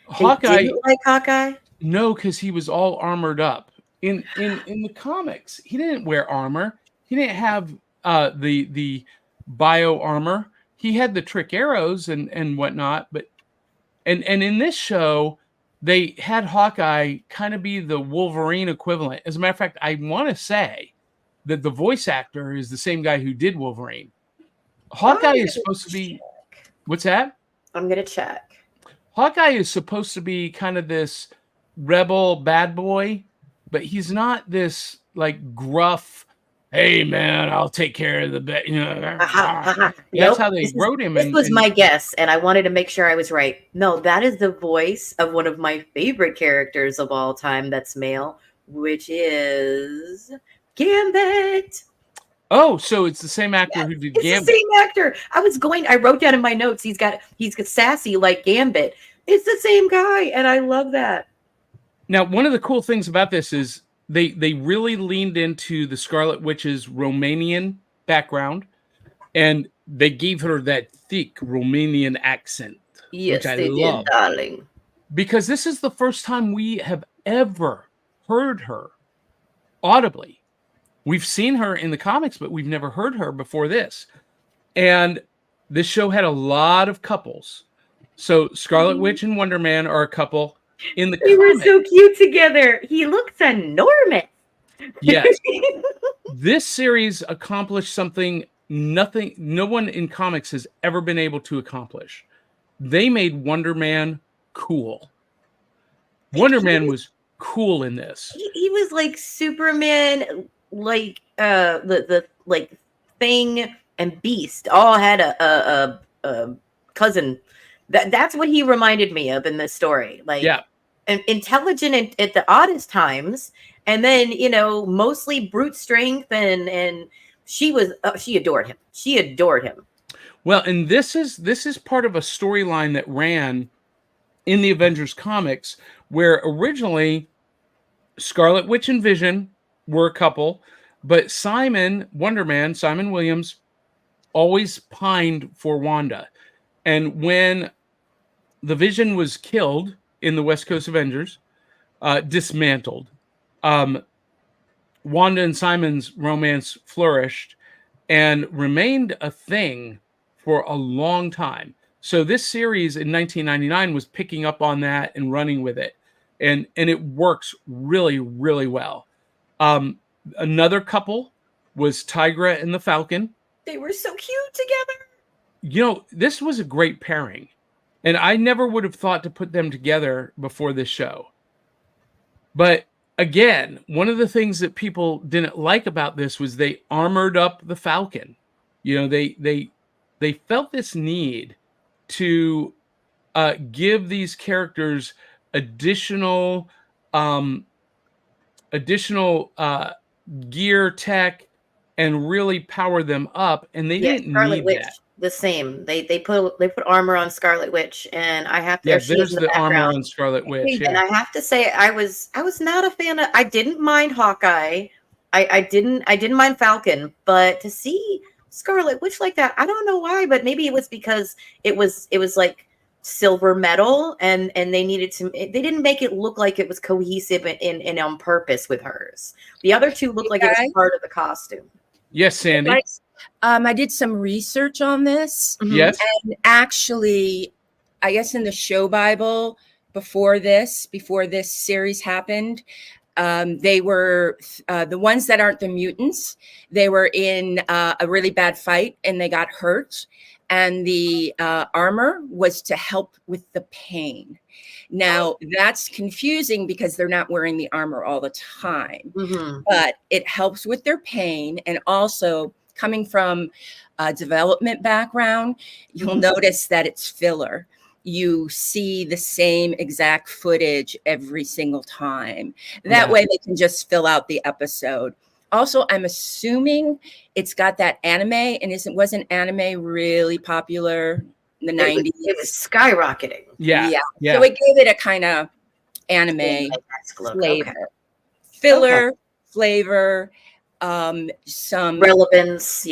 Hawkeye They didn't like Hawkeye? No, because he was all armored up. In the comics, he didn't wear armor. He didn't have the bio armor. He had the trick arrows and whatnot, but and in this show, they had Hawkeye kind of be the Wolverine equivalent. As a matter of fact, I want to say that the voice actor is the same guy who did Wolverine. Hawkeye is supposed to be... What's that? I'm going to check. Hawkeye is supposed to be kind of this rebel bad boy, but he's not this like gruff, hey man, I'll take care of the bed. You know, That's that's how they wrote him. This was my guess, and I wanted to make sure I was right. No, that is the voice of one of my favorite characters of all time that's male, which is Gambit. Oh, so it's the same actor who did It's Gambit. the same actor. I wrote down in my notes, he's got sassy like Gambit. It's the same guy, and I love that. Now, one of the cool things about this is they really leaned into the Scarlet Witch's Romanian background, and they gave her that thick Romanian accent, Yes, which I they love. did, darling. Because this is the first time we have ever heard her audibly. We've seen her in the comics, but we've never heard her before this. And this show had a lot of couples. So Scarlet Witch and Wonder Man are a couple in the They were comic. so cute together. He looks enormous. Yes. This series accomplished something no one in comics has ever been able to accomplish. They made Wonder Man cool. Wonder Man was cool in this. He was like Superman, like the like Thing and Beast all had a cousin. That's what he reminded me of in this story. Like, Yeah. Intelligent at the oddest times, and then mostly brute strength, and she adored him. She adored him. Well, and this is part of a storyline that ran in the Avengers comics, where originally Scarlet Witch and Vision were a couple, but Simon Williams, always pined for Wanda. And when the Vision was killed in the West Coast Avengers, dismantled, Wanda and Simon's romance flourished and remained a thing for a long time. So this series in 1999 was picking up on that and running with it. And it works really, really well. Another couple was Tigra and the Falcon. They were so cute together. This was a great pairing. And I never would have thought to put them together before this show. But again, one of the things that people didn't like about this was they armored up the Falcon. They felt this need to give these characters additional gear, tech, and really power them up. And they didn't Scarlet need Witch, that. the same. They put armor on Scarlet Witch, and I have to. Yeah, she is there's in the armor background. on Scarlet Witch. And Yeah. I have to say, I was not a fan of. I didn't mind Hawkeye. I didn't mind Falcon, but to see Scarlet Witch like that, I don't know why, but maybe it was because it was like silver metal, and they needed to. They didn't make it look like it was cohesive and on purpose with hers. The other two looked like it was part of the costume. Yes, Sandy. I did some research on this. Yes. And actually, I guess in the show Bible before this series happened, they were the ones that aren't the mutants. They were in a really bad fight and they got hurt. And the armor was to help with the pain. Now, that's confusing because they're not wearing the armor all the time. But it helps with their pain. And also, coming from a development background, you'll notice that it's filler. You see the same exact footage every single time. That way they can just fill out the episode. Also, I'm assuming it's got that anime, and wasn't anime really popular in the 90s? It was skyrocketing. Yeah. So it gave it a kind of anime flavor. Okay. Filler, flavor, some relevance,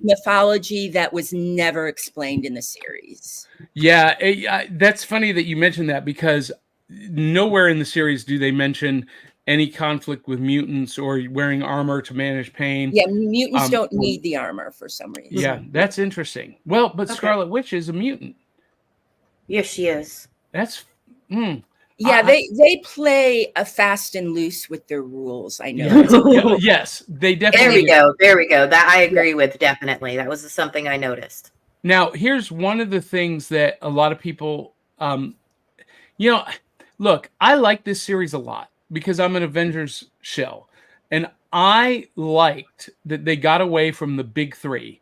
mythology that was never explained in the series. That's funny that you mentioned that, because nowhere in the series do they mention any conflict with mutants or wearing armor to manage pain. Yeah, mutants don't need the armor for some reason. Yeah, that's interesting. Well, but Scarlet Witch is a mutant. Yes, she is. That's yeah. They play a fast and loose with their rules. I know. Yes, they definitely. There we go. That I agree with, definitely. That was something I noticed. Now, here's one of the things that a lot of people, look, I like this series a lot because I'm an Avengers shill, and I liked that they got away from the big three.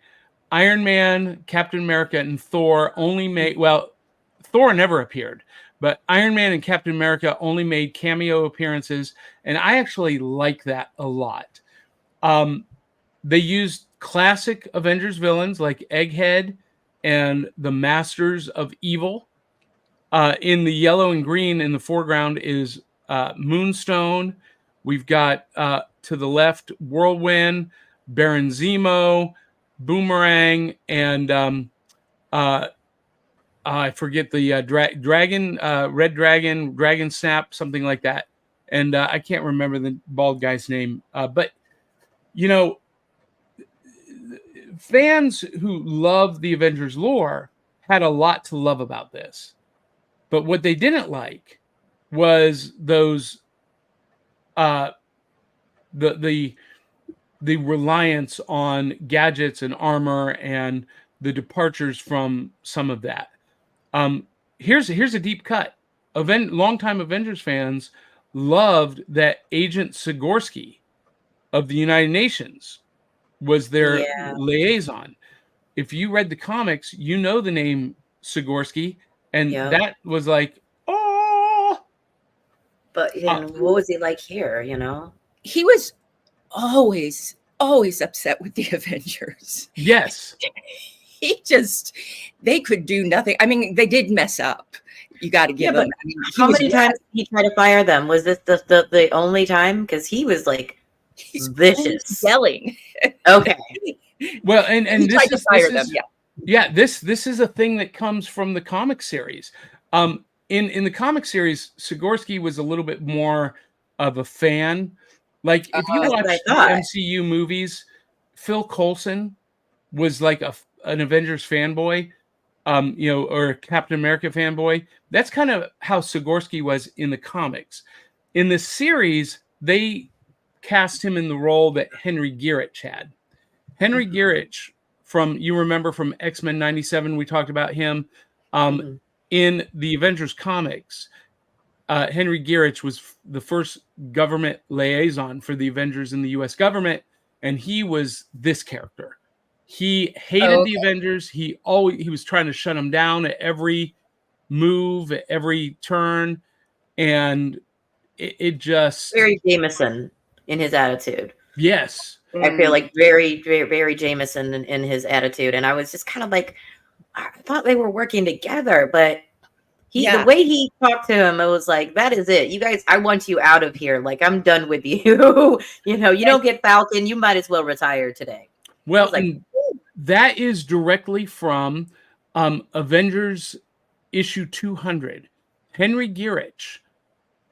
Iron Man, Captain America, and Thor only made, well, Thor never appeared, but Iron Man and Captain America only made cameo appearances, and I actually like that a lot. They used classic Avengers villains like Egghead and the Masters of Evil. In the yellow and green in the foreground is Moonstone. We've got to the left Whirlwind, Baron Zemo, Boomerang, and I forget the dragon, Red Dragon, Dragon Snap, something like that. And I can't remember the bald guy's name. But, you know, fans who love the Avengers lore had a lot to love about this. But what they didn't like was those the reliance on gadgets and armor and the departures from some of that. Here's a deep cut. Longtime Avengers fans loved that Agent Sikorsky of the United Nations was their liaison. If you read the comics, you know the name Sikorsky, and that was like, oh. But what was he like here? You know, he was always upset with the Avengers. Yes. They could do nothing. I mean, they did mess up. You got to give him. I mean, how many times did he try to fire them? Was this the only time? Because he was like vicious, yelling. Okay. Well, and he tried to fire them. This is a thing that comes from the comic series. In the comic series, Sikorsky was a little bit more of a fan. Like if you watch the MCU movies, Phil Coulson was like an Avengers fanboy, or a Captain America fanboy. That's kind of how Sikorsky was in the comics. In the series, they cast him in the role that Henry Gyrich had. Henry Gyrich, you remember from X-Men 97, we talked about him. In the Avengers comics, Henry Gyrich was the first government liaison for the Avengers in the U.S. government, and he was this character. He hated the Avengers. He was trying to shut them down at every move, at every turn, and it just very Jameson in his attitude. Yes, I feel like very, very, very Jameson in his attitude, and I was just kind of like, I thought they were working together, but the way he talked to him, it was like, that is it. You guys, I want you out of here. Like, I'm done with you. You don't get Falcon. You might as well retire today. Well, that is directly from Avengers issue 200. Henry Gyrich,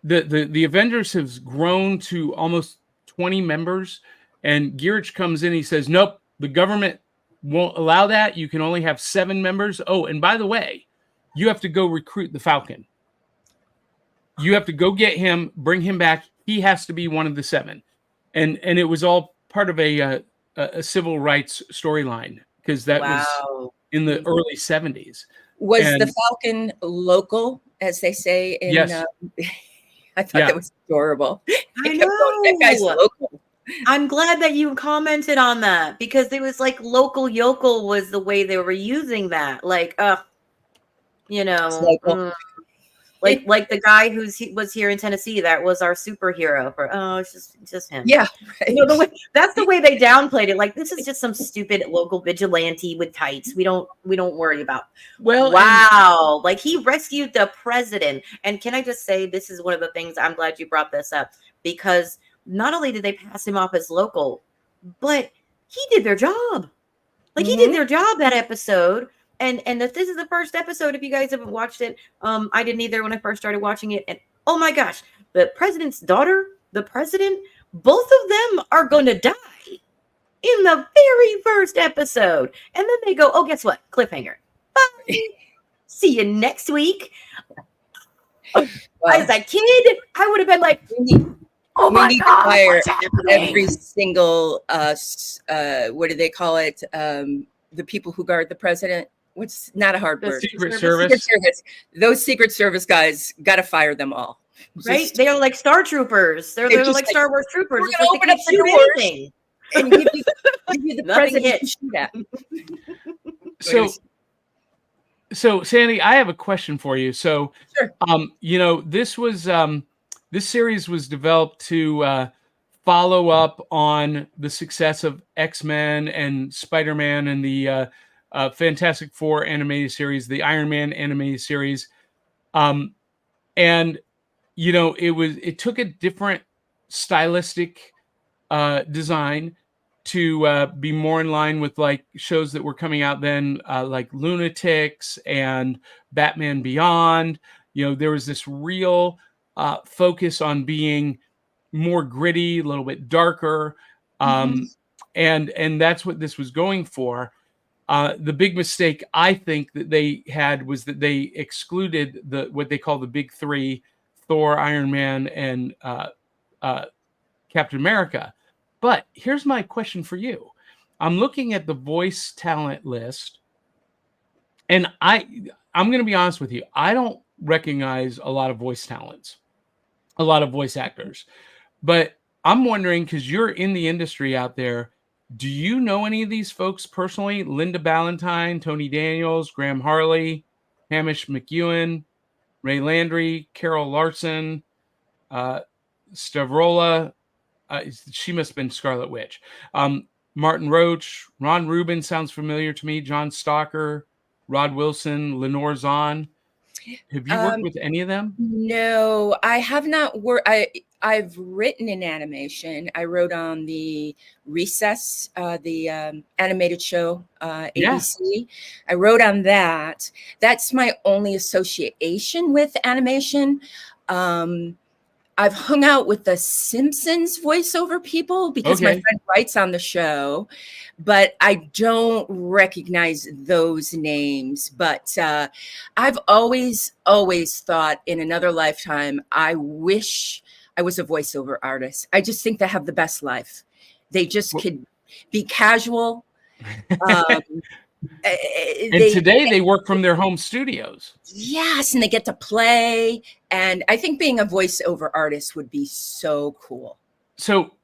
the Avengers has grown to almost 20 members, and Gyrich comes in. He says, nope, the government won't allow that. You can only have 7 members. Oh, and by the way, you have to go recruit the Falcon. You have to go get him, bring him back. He has to be one of the 7. And it was all part of a civil rights storyline, because that was in the early 70s. Was the Falcon local, as they say? Yes. I thought that was adorable. I know. That guy's local. I'm glad that you commented on that, because it was like local yokel was the way they were using that. Like, like the guy was here in Tennessee, that was our superhero for it's just him. Yeah, right. That's the way they downplayed it. Like, this is just some stupid local vigilante with tights. We don't worry about. Well, wow, like he rescued the president. And can I just say, this is one of the things I'm glad you brought this up, because not only did they pass him off as local, but he did their job. Like he did their job that episode. And if this is the first episode, if you guys haven't watched it, I didn't either when I first started watching it. And oh my gosh, the president's daughter, the president, both of them are going to die in the very first episode. And then they go, oh, guess what? Cliffhanger. Bye. See you next week. As a kid, I would have been like, oh my God, to fire every single, what do they call it? The people who guard the president. What's not a hard word? Secret Service. Those Secret Service guys, got to fire them all. Right? Just- They are like Star Troopers. They're just like Star Wars troopers. we're It's gonna like open they up can't the do doors. anything. and give you the Nothing president to hits. shoot at. So Sandy, I have a question for you. So, Sure. This series was developed to follow up on the success of X-Men and Spider-Man and the Fantastic Four animated series, the Iron Man animated series. And it took a different stylistic design to be more in line with like shows that were coming out then, like Lunatics and Batman Beyond. There was this real focus on being more gritty, a little bit darker, and that's what this was going for. The big mistake I think that they had was that they excluded what they call the big three: Thor, Iron Man, and Captain America. But here's my question for you. I'm looking at the voice talent list, and I'm going to be honest with you. I don't recognize a lot of voice talents, a lot of voice actors. But I'm wondering, because you're in the industry out there, do you know any of these folks personally? Linda Ballantyne, Tony Daniels, Graham Harley, Hamish McEwen, Ray Landry, Carol Larson, Stavrola. She must have been Scarlet Witch. Martin Roach, Ron Rubin sounds familiar to me. John Stalker, Rod Wilson, Lenore Zahn. Have you worked with any of them? No, I have not worked. I've written in animation. I wrote on the Recess, the animated show, ABC. I wrote on that. That's my only association with animation. I've hung out with the Simpsons voiceover people because my friend writes on the show, but I don't recognize those names. But I've always thought in another lifetime, I wish I was a voiceover artist. I just think they have the best life. They just could be casual. Today they work from their home studios. Yes, and they get to play. And I think being a voiceover artist would be so cool. So,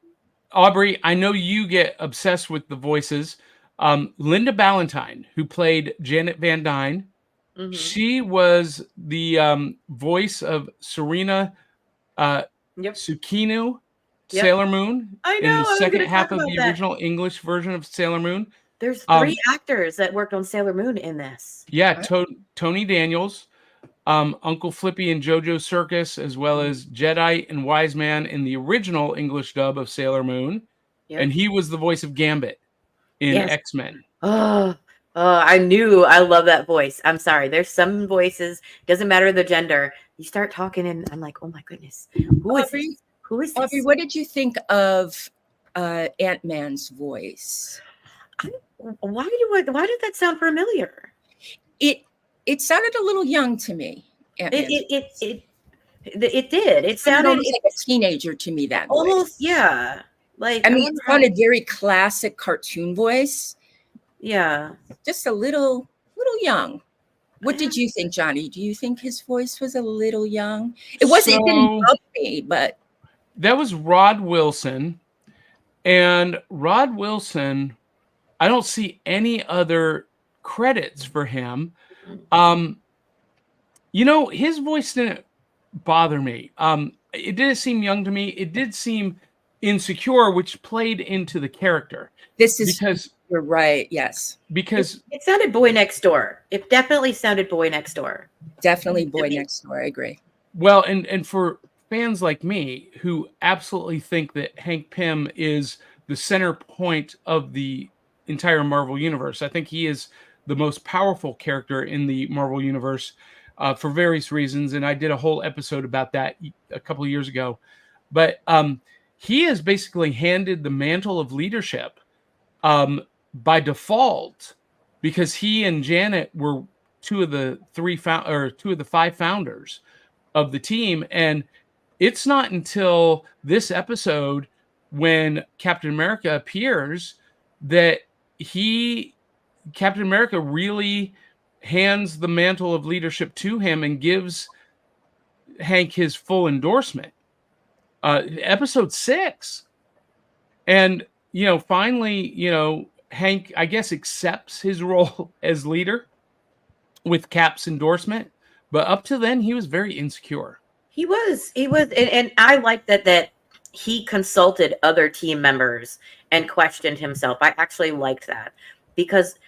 Aubrey, I know you get obsessed with the voices. Linda Ballantyne, who played Janet Van Dyne, she was the voice of Serena Tsukino, Sailor Moon, I know, in I the was second gonna half talk of the about that. original English version of Sailor Moon. There's 3 actors that worked on Sailor Moon in this. Yeah, Tony Daniels, Uncle Flippy and JoJo Circus, as well as Jedi and Wise Man in the original English dub of Sailor Moon. Yep. And he was the voice of Gambit in X-Men. Oh, I love that voice. I'm sorry. There's some voices, doesn't matter the gender. You start talking and I'm like, oh my goodness. Who is Aubrey, this? Who is this? Aubrey, what did you think of Ant-Man's voice? Why did that sound familiar? It sounded a little young to me. It did. It sounded almost like a teenager to me. That almost, voice. Yeah. Like I mean, it sounded very classic cartoon voice. Yeah, just a little young. What did you think, Johnny? Do you think his voice was a little young? It wasn't. It didn't bug me, but that was Rod Wilson, and Rod Wilson. I don't see any other credits for him. His voice didn't bother me. It didn't seem young to me. It did seem insecure, which played into the character. Because you're right. Yes, because it sounded Boy Next Door. It definitely sounded Boy Next Door. Definitely Boy Next Door. I agree. Well, and for fans like me who absolutely think that Hank Pym is the center point of the entire Marvel universe, I think he is the most powerful character in the Marvel universe for various reasons, and I did a whole episode about that a couple of years ago. But he has basically handed the mantle of leadership by default, because he and Janet were two of the 5 founders of the team, and it's not until this episode when Captain America appears that Captain America really hands the mantle of leadership to him and gives Hank his full endorsement. Episode 6. And, finally, Hank, I guess, accepts his role as leader with Cap's endorsement. But up to then, he was very insecure. He was, and I like that he consulted other team members and questioned himself. I actually liked that because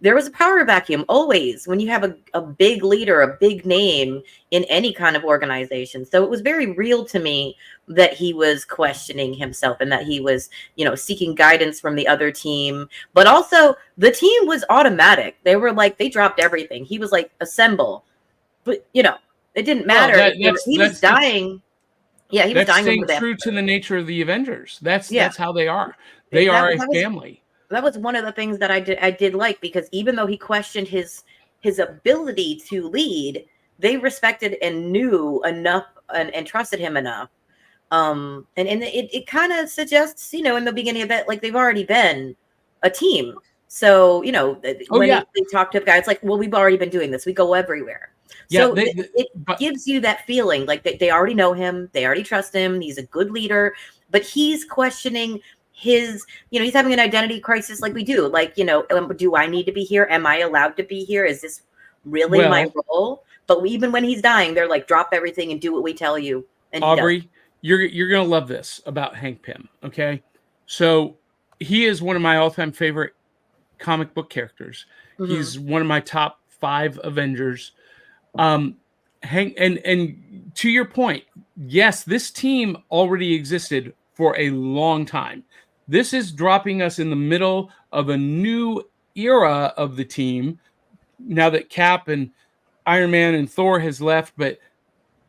there was a power vacuum always when you have a big leader, a big name in any kind of organization. So it was very real to me that he was questioning himself and that he was, seeking guidance from the other team. But also the team was automatic. They were like, they dropped everything. He was like, assemble. But, it didn't matter. He was dying. Yeah, he was dying. Staying true to the nature of the Avengers. That's how they are. They are a family. That was one of the things that I did like, because even though he questioned his ability to lead, they respected and knew enough and trusted him enough. And it kind of suggests, in the beginning of it, like they've already been a team. So, when they talk to guys like, well, we've already been doing this. We go everywhere. Yeah, so it gives you that feeling like they already know him. They already trust him. He's a good leader, but he's questioning his, he's having an identity crisis like we do. Like, do I need to be here? Am I allowed to be here? Is this really my role? But even when he's dying, they're like, drop everything and do what we tell you. And Aubrey, you're going to love this about Hank Pym. Okay. So he is one of my all-time favorite comic book characters. Mm-hmm. He's one of my top 5 Avengers. Hank, and to your point, yes, this team already existed for a long time. This is dropping us in the middle of a new era of the team now that Cap and Iron Man and Thor has left, but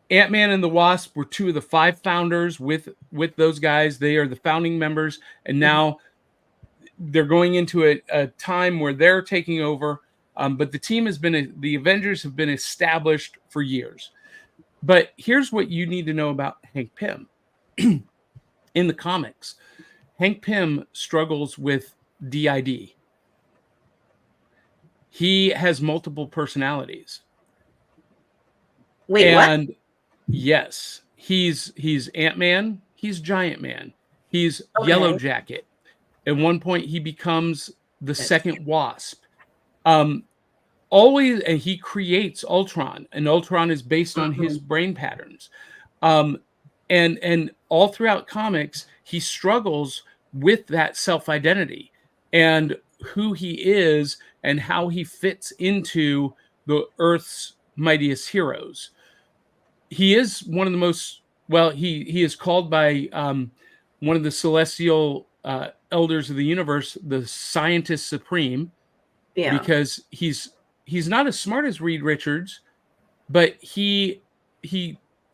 Ant-Man and the Wasp were 2 of the 5 founders with those guys. They are the founding members, and now they're going into a time where they're taking over. But the team the Avengers have been established for years. But here's what you need to know about Hank Pym. In the comics, Hank Pym struggles with DID. He has multiple personalities. Wait, and what? Yes, he's Ant-Man, he's Giant Man, he's Yellow Jacket. At one point, he becomes the second Wasp. Always, and he creates Ultron, and Ultron is based on his brain patterns. And all throughout comics, he struggles with that self-identity and who he is and how he fits into the Earth's mightiest heroes. He is one of the most, he is called by one of the celestial elders of the universe, the Scientist Supreme, because he's not as smart as Reed Richards, but he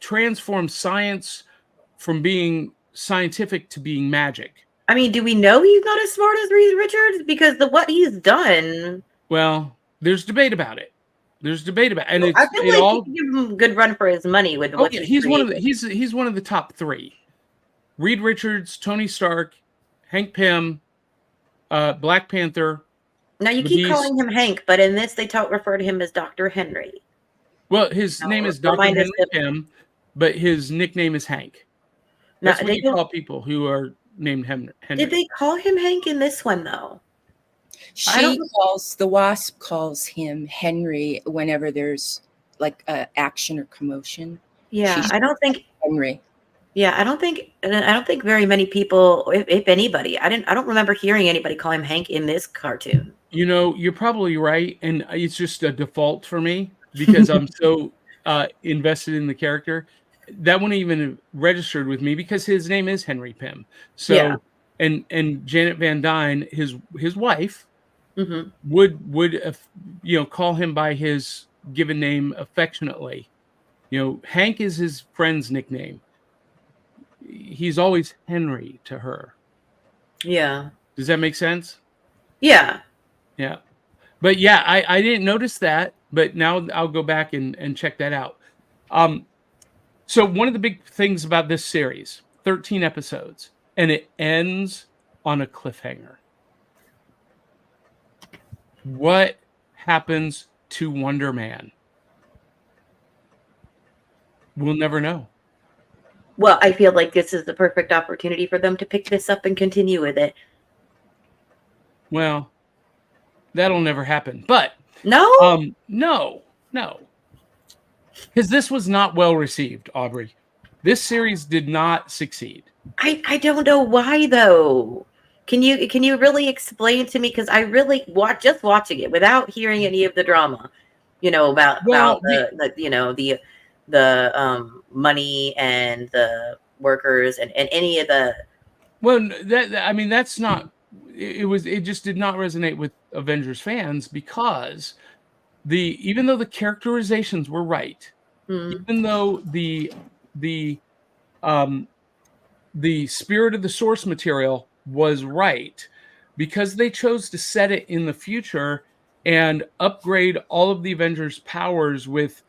transforms science from being scientific to being magic. I mean, do we know he's not as smart as Reed Richards? Because what he's done. Well, there's debate about it. And I feel like he can give him a good run for his money with what he's one of the he's one of the top 3. Reed Richards, Tony Stark, Hank Pym, Black Panther. Now you keep calling him Hank, but in this they refer to him as Dr. Henry. Well, his name is Dr. Henry Pym, but his nickname is Hank. That's what you call people who are named Henry. Did they call him Hank in this one though? The Wasp calls him Henry whenever there's like action or commotion. Yeah, I don't think Henry. Yeah, I don't think very many people, if anybody, I don't remember hearing anybody call him Hank in this cartoon. You're probably right, and it's just a default for me because I'm so invested in the character. That wouldn't even registered with me because his name is Henry Pym. So, and Janet Van Dyne, his wife, would call him by his given name affectionately. Hank is his friend's nickname. He's always Henry to her. Yeah. Does that make sense? Yeah. Yeah. But yeah, I didn't notice that, but now I'll go back and check that out. So one of the big things about this series, 13 episodes, and it ends on a cliffhanger. What happens to Wonder Man? We'll never know. Well, I feel like this is the perfect opportunity for them to pick this up and continue with it. Well, that'll never happen. But No? no. Because this was not well received, Aubrey. This series did not succeed. I don't know why though. Can you really explain to me? Because I really just watching it without hearing any of the drama, about the money and the workers and any of the. Well, that's not. It just did not resonate with Avengers fans because even though the characterizations were right, even though the spirit of the source material was right, because they chose to set it in the future and upgrade all of the Avengers' powers with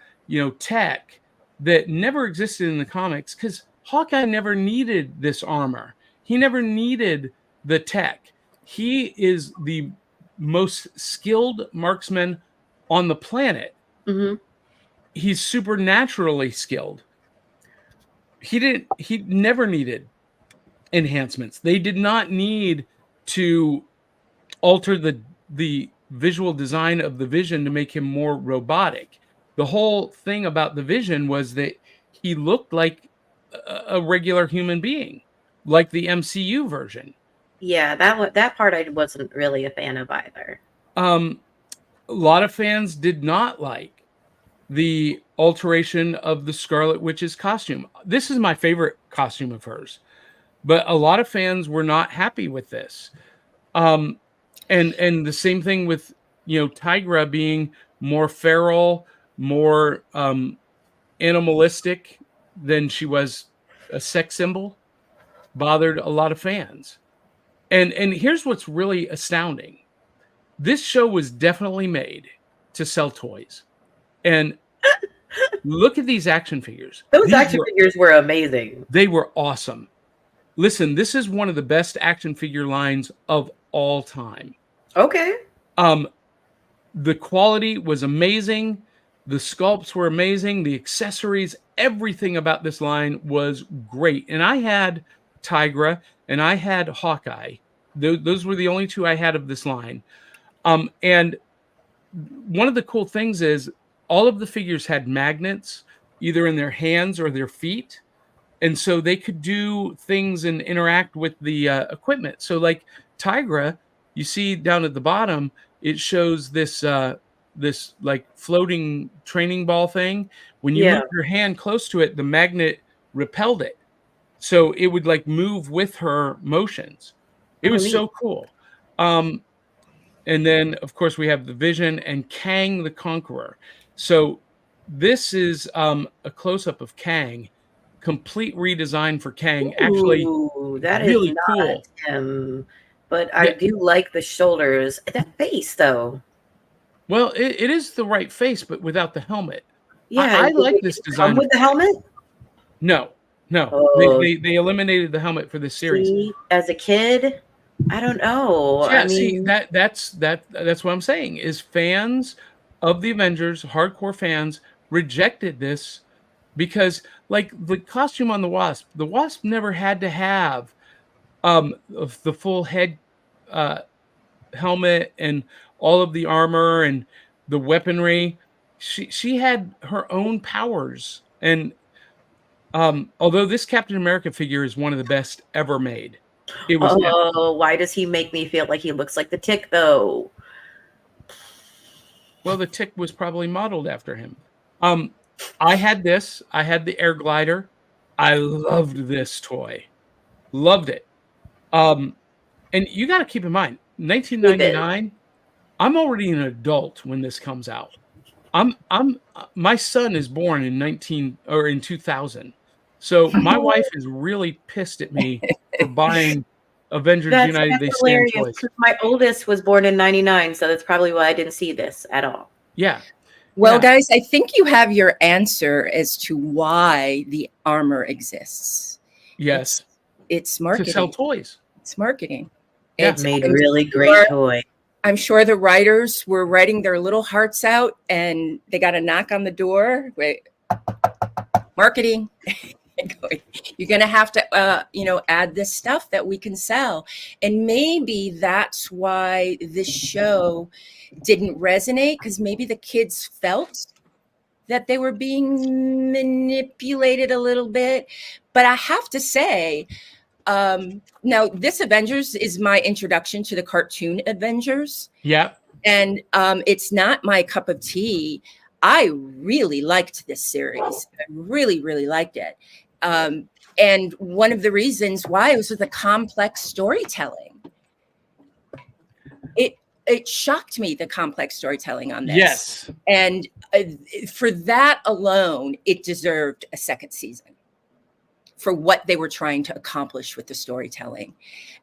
tech that never existed in the comics, because Hawkeye never needed this armor. He never needed the tech. He is the most skilled marksman on the planet. Mm-hmm. He's supernaturally skilled. He never needed enhancements. They did not need to alter the visual design of the Vision to make him more robotic. The whole thing about the Vision was that he looked like a regular human being, like the MCU version. Yeah, that part I wasn't really a fan of either. A lot of fans did not like the alteration of the Scarlet Witch's costume. This is my favorite costume of hers, but a lot of fans were not happy with this. And the same thing with Tigra being more feral, more animalistic than she was a sex symbol, bothered a lot of fans. And here's what's really astounding. This show was definitely made to sell toys. And look at these action figures. Those action figures were amazing. They were awesome. Listen, this is one of the best action figure lines of all time. Okay. The quality was amazing. The sculpts were amazing. The accessories, everything about this line was great. And I had Tigra and I had Hawkeye. Those were the only two I had of this line. And one of the cool things is all of the figures had magnets either in their hands or their feet. And so they could do things and interact with the equipment. So like Tigra, you see down at the bottom, it shows this like floating training ball thing. When you move your hand close to it, the magnet repelled it. So it would like move with her motions. It was so cool. And then, of course, we have the Vision and Kang the Conqueror. So this is a close-up of Kang. Complete redesign for Kang. Actually, that really is not cool. him, but I do like the shoulders. That face, though. Well, it is the right face, but without the helmet. Yeah, I like this design. With the helmet? No. Oh. They eliminated the helmet for this series. See, as a kid, I don't know. Yeah, I mean, that's what I'm saying. Is fans of the Avengers, hardcore fans, rejected this because, like the costume on the Wasp never had to have the full head helmet and all of the armor and the weaponry. She had her own powers, and although this Captain America figure is one of the best ever made, it was. Why does he make me feel like he looks like the Tick, though? Well, the Tick was probably modeled after him. I had this. I had the air glider. I loved this toy. Loved it. And you got to keep in mind, 1999. I'm already an adult when this comes out. My son is born in 2000. So my wife is really pissed at me for buying Avengers United. They stand toys. My oldest was born in 99, so that's probably why I didn't see this at all. Yeah. Well, guys, I think you have your answer as to why the armor exists. Yes. It's marketing. To sell toys. It's marketing. Yeah. It's made a really great toy. I'm sure the writers were writing their little hearts out and they got a knock on the door. Wait, marketing. You're going to have to, add this stuff that we can sell. And maybe that's why this show didn't resonate, because maybe the kids felt that they were being manipulated a little bit. But I have to say, now this Avengers is my introduction to the cartoon Avengers. Yeah. And it's not my cup of tea. I really liked this series. I really, really liked it. And one of the reasons why was with the complex storytelling. It shocked me, the complex storytelling on this. Yes. And for that alone, it deserved a second season for what they were trying to accomplish with the storytelling.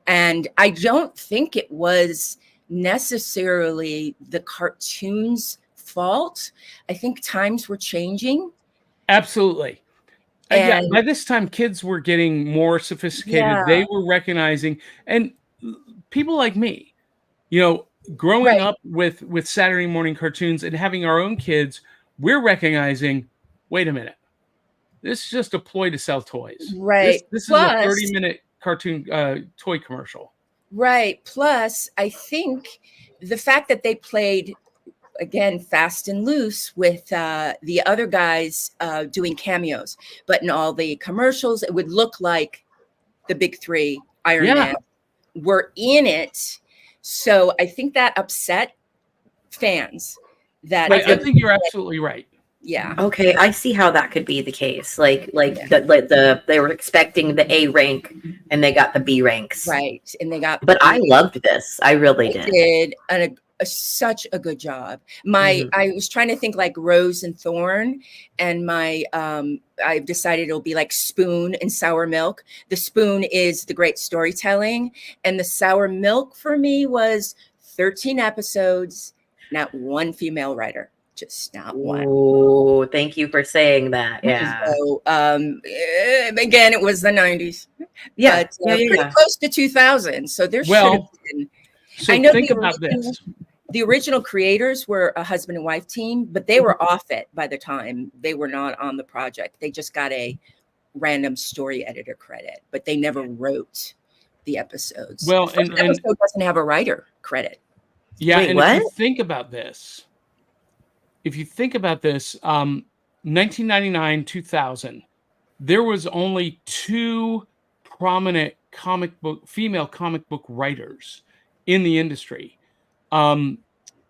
And I don't think it was necessarily the cartoon's fault. I think times were changing. Absolutely. Yeah, by this time, kids were getting more sophisticated. Yeah. They were recognizing, and people like me, growing up with Saturday morning cartoons and having our own kids, we're recognizing, wait a minute, this is just a ploy to sell toys. Right. This is a 30-minute cartoon toy commercial. Right. Plus, I think the fact that they played, again, fast and loose with the other guys doing cameos, but in all the commercials, it would look like the big three, Iron Man, were in it. So I think that upset fans. I think you're absolutely right. Yeah. Okay, I see how that could be the case. They were expecting the A rank and they got the B ranks. Right. And they got. But I loved this. I really did. Such a good job. I was trying to think like Rose and Thorn, and I've decided it'll be like Spoon and Sour Milk. The Spoon is the great storytelling, and the Sour Milk for me was 13 episodes, not one female writer, just not one. Oh, thank you for saying that. Yeah. So again, it was the 90s. Yeah. But, pretty close to 2000. So there should have been. So I know think about this. The original creators were a husband and wife team, but they were off it by the time. They were not on the project. They just got a random story editor credit, but they never wrote the episodes. Well, the episode doesn't have a writer credit. Yeah, Wait, and what? if you think about this, 1999, 2000, there was only two prominent female comic book writers in the industry.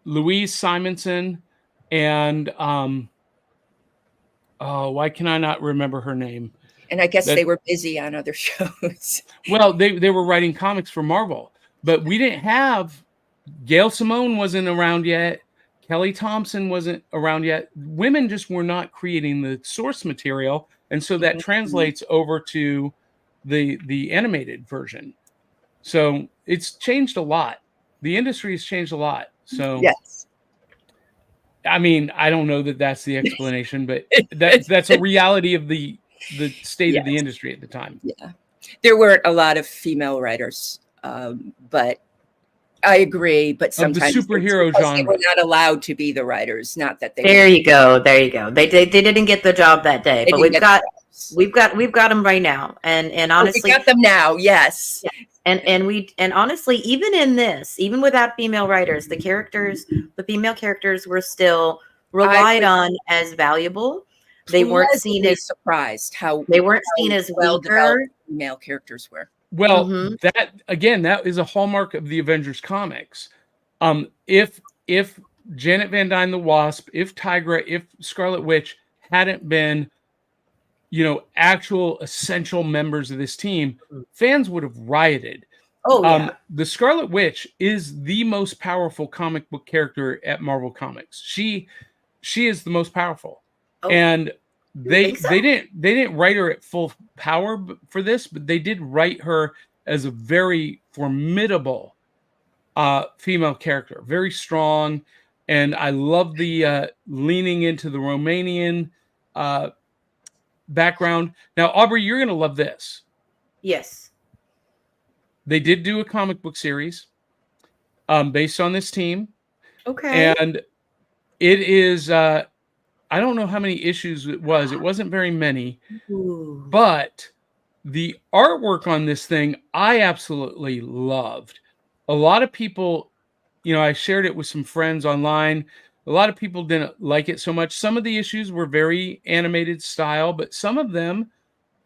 Louise Simonson and why can I not remember her name? And I guess they were busy on other shows. Well, they were writing comics for Marvel, but we didn't have Gail Simone wasn't around yet. Kelly Thompson wasn't around yet. Women just were not creating the source material, and so that translates over to the animated version. So it's changed a lot. The industry has changed a lot. So yes, I mean, I don't know that that's the explanation, but that's a reality of the state of the industry at the time. Yeah, there weren't a lot of female writers, but I agree. But sometimes of the superhero genre, they were not allowed to be the writers. Not that they. There you go. They didn't get the job that day, but we've got them right now, and honestly, we got them now. Yes. Yeah. And honestly, even without female writers, the female characters were still relied on as valuable. They weren't seen as surprised how well developed female characters were. Well, that is a hallmark of the Avengers comics. If Janet Van Dyne the Wasp, if Tigra, if Scarlet Witch hadn't been actual essential members of this team, fans would have rioted. The Scarlet Witch is the most powerful comic book character at Marvel Comics. She is the most powerful. And they didn't write her at full power for this, but they did write her as a very formidable female character, very strong. And I love the leaning into the Romanian background. Now, Aubrey, you're going to love this. Yes. They did do a comic book series based on this team. Okay. And it is I don't know how many issues it was. It wasn't very many, Ooh. but the artwork on this thing, I absolutely loved. A lot of people, I shared it with some friends online. A lot of people didn't like it so much. Some of the issues were very animated style, but some of them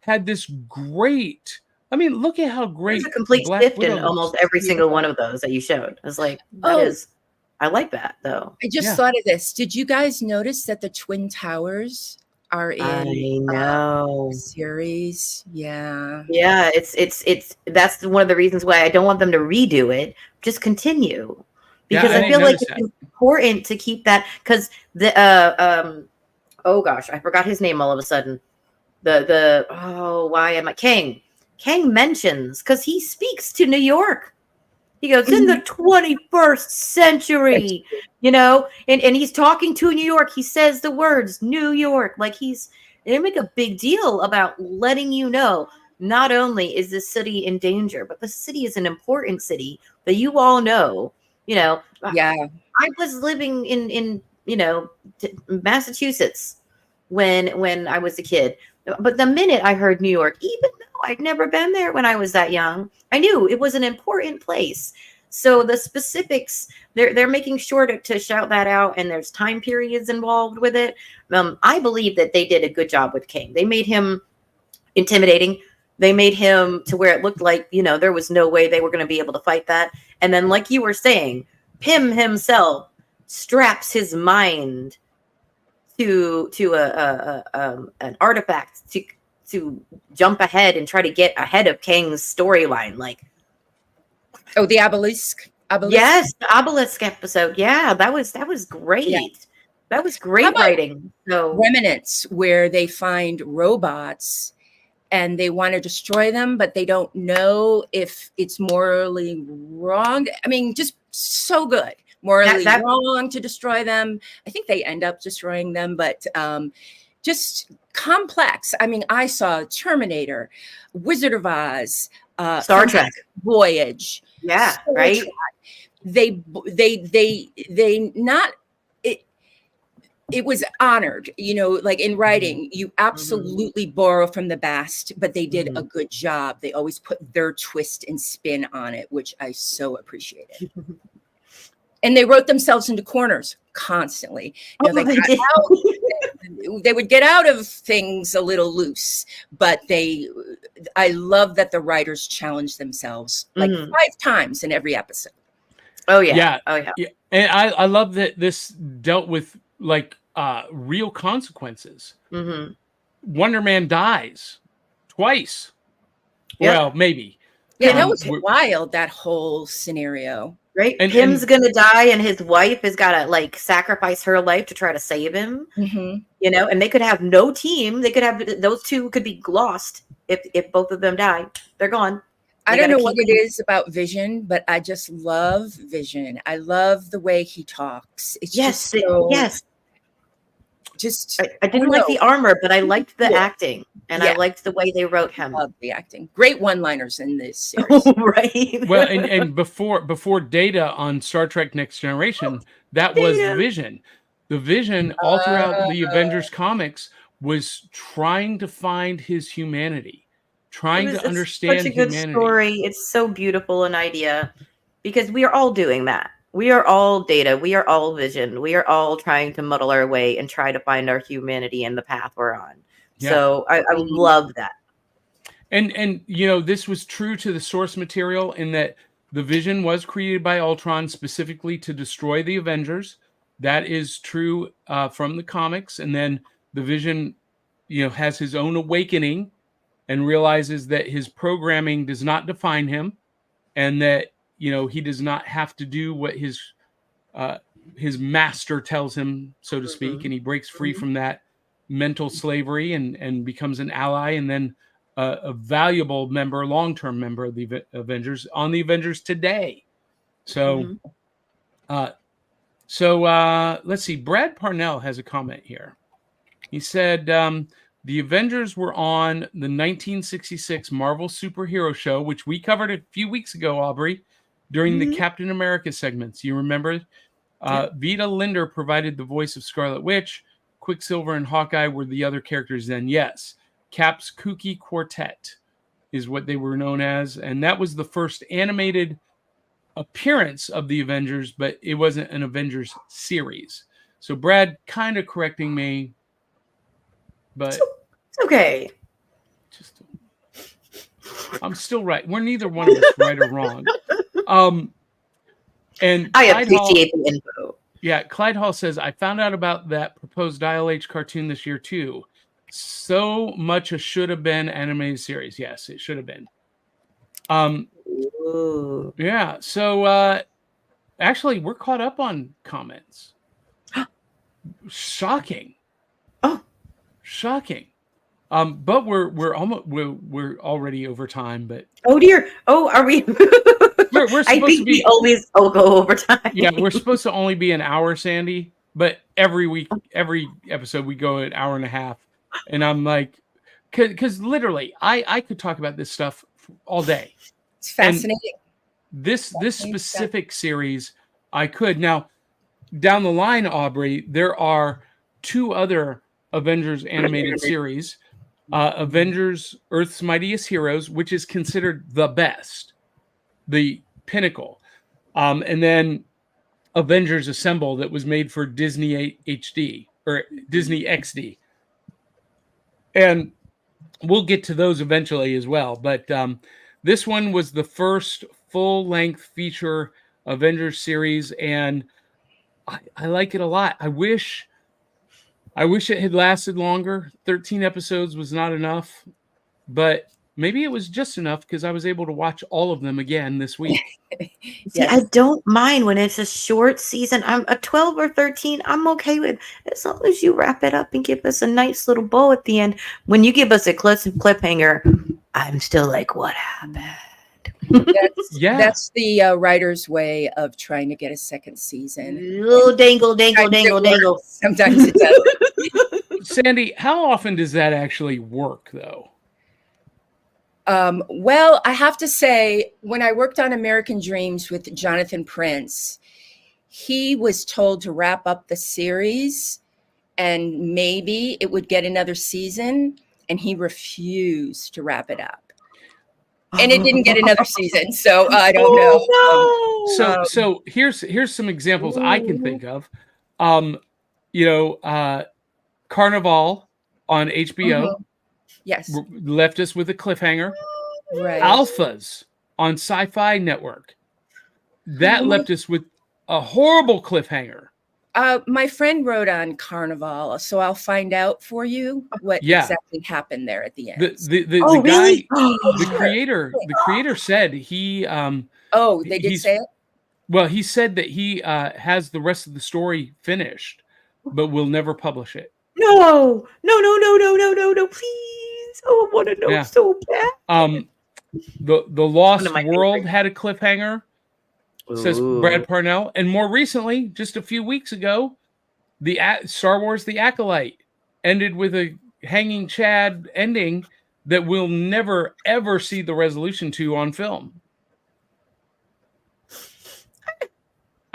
had this great. I mean, look at how great There's a complete Black shift Widow in almost looks. every single one of those that you showed. I was like, I like that though. I just thought of this. Did you guys notice that the Twin Towers are I in know. the series? Yeah. Yeah, it's that's one of the reasons why I don't want them to redo it. Just continue. Because I feel like it's important to keep that, because the oh gosh, I forgot his name all of a sudden. Why am I Kang mentions, because he speaks to New York. He goes, in the 21st century, and he's talking to New York. He says the words New York, like they make a big deal about letting you know, not only is this city in danger, but the city is an important city that you all know. Yeah. I was living in Massachusetts when I was a kid. But the minute I heard New York, even though I'd never been there when I was that young, I knew it was an important place. So the specifics, they're making sure to shout that out, and there's time periods involved with it. I believe that they did a good job with King. They made him intimidating. They made him to where it looked like, there was no way they were going to be able to fight that. And then, like you were saying, Pym himself straps his mind to an artifact to jump ahead and try to get ahead of Kang's storyline. Like, the obelisk. Yes, the obelisk episode. Yeah, that was great. Yeah. That was great writing. So Remnants, where they find robots and they want to destroy them, but they don't know if it's morally wrong. I mean, just so good. Morally wrong to destroy them. I think they end up destroying them, but just complex. I mean, I saw Terminator, Wizard of Oz, Star Trek, Voyage. Yeah, Star right. Trek. They not. It was honored, like in writing, you absolutely borrow from the best, but they did a good job. They always put their twist and spin on it, which I so appreciated. And they wrote themselves into corners constantly. They would get out of things a little loose, but I love that the writers challenged themselves like 5 times in every episode. Oh yeah. And I love that this dealt with like real consequences. Wonder Man dies twice. Yep. Well, maybe. Yeah, that was wild, that whole scenario. Right? And Pym's gonna die, and his wife has gotta like sacrifice her life to try to save him. And they could have no team. They could have those two could be lost if both of them die. They're gone. I don't know what it is about Vision, but I just love Vision. I love the way he talks. It's just I didn't like the armor, but I liked the acting, and I liked the way they wrote him. Love the acting. Great one-liners in this series. Right. Well, and before Data on Star Trek Next Generation, that was Vision. The Vision all throughout the Avengers comics was trying to find his humanity, trying to understand such a good humanity. Story. It's so beautiful an idea, because we are all doing that. We are all Data. We are all Vision. We are all trying to muddle our way and try to find our humanity and the path we're on. Yeah. So I love that. And this was true to the source material in that the Vision was created by Ultron specifically to destroy the Avengers. That is true from the comics. And then the Vision, has his own awakening and realizes that his programming does not define him, and that he does not have to do what his master tells him, so to speak, and he breaks free from that mental slavery and becomes an ally, and then a valuable member, long-term member of the Avengers on the Avengers today. So, let's see. Brad Parnell has a comment here. He said, the Avengers were on the 1966 Marvel Superhero Show, which we covered a few weeks ago, Aubrey, during the Captain America segments. You remember? Vita Linder provided the voice of Scarlet Witch. Quicksilver and Hawkeye were the other characters then. Yes. Cap's Kooky Quartet is what they were known as. And that was the first animated appearance of the Avengers, but it wasn't an Avengers series. So Brad kind of correcting me, but It's okay. just I'm still right. We're neither one of us right or wrong. And I Clyde Hall- appreciate the info. Yeah, Clyde Hall says, I found out about that proposed Dial H cartoon this year too. So much a should have been animated series. Yes, it should have been. Ooh. Yeah, so actually we're caught up on comments. Shocking. Oh. Shocking. But we're already over time, but Oh dear. Oh, are we? we're I supposed to think be we always go over time. yeah, we're supposed to only be an hour, Sandy, but every week, every episode, we go an hour and a half. And I'm like, because literally, I could talk about this stuff all day. It's fascinating. This Fascinating specific series, I could. Now, down the line, Aubrey, there are 2 other Avengers animated series. Avengers Earth's Mightiest Heroes, which is considered the best, the pinnacle. And then Avengers Assemble that was made for Disney HD or Disney XD. And we'll get to those eventually as well. But this one was the first full-length feature Avengers series, and I like it a lot. I wish it had lasted longer. 13 episodes was not enough, but maybe it was just enough because I was able to watch all of them again this week. See, I don't mind when it's a short season. I'm a 12 or 13. I'm okay with as long as you wrap it up and give us a nice little bow at the end. When you give us a cliffhanger, I'm still like, what happened? That's the writer's way of trying to get a second season. Little dangle. Sometimes it does. Sandy, how often does that actually work, though? Well, I have to say, when I worked on American Dreams with Jonathan Prince, he was told to wrap up the series and maybe it would get another season, and he refused to wrap it up. And it didn't get another season, so I don't know. Oh, no. So here's some examples I can think of. Carnival on HBO Yes, left us with a cliffhanger. right. Alphas on Sci-Fi Network that left us with a horrible cliffhanger. My friend wrote on Carnival, so I'll find out for you what exactly happened there at the end. The really? guy, the creator said he. They did say it. Well, he said that he has the rest of the story finished, but will never publish it. No, please. Oh, I want to know so bad. The Lost World had a cliffhanger, says Brad Parnell, and more recently, just a few weeks ago, the Star Wars: The Acolyte ended with a hanging Chad ending that we'll never ever see the resolution to on film.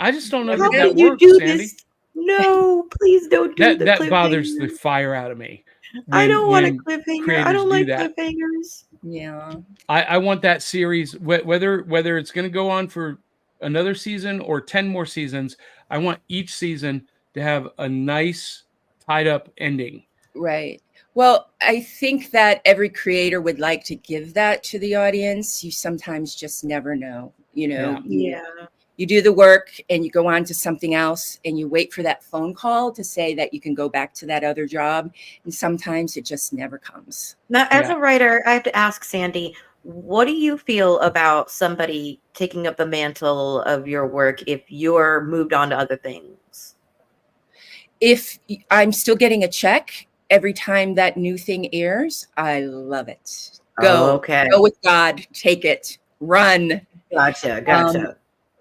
I just don't know How that can you works, do Sandy. this? No, please don't do That bothers the fire out of me. I don't want a when cliffhanger. I creators don't do like that. cliffhangers. Yeah. I want that series, whether it's going to go on for another season or 10 more seasons, I want each season to have a nice tied up ending. Right. Well, I think that every creator would like to give that to the audience. You sometimes just never know, Yeah. You do the work and you go on to something else and you wait for that phone call to say that you can go back to that other job. And sometimes it just never comes. Now, as a writer, I have to ask Sandy, what do you feel about somebody taking up the mantle of your work if you're moved on to other things? If I'm still getting a check every time that new thing airs, I love it. Go. Okay. Go with God. Take it. Run. Gotcha.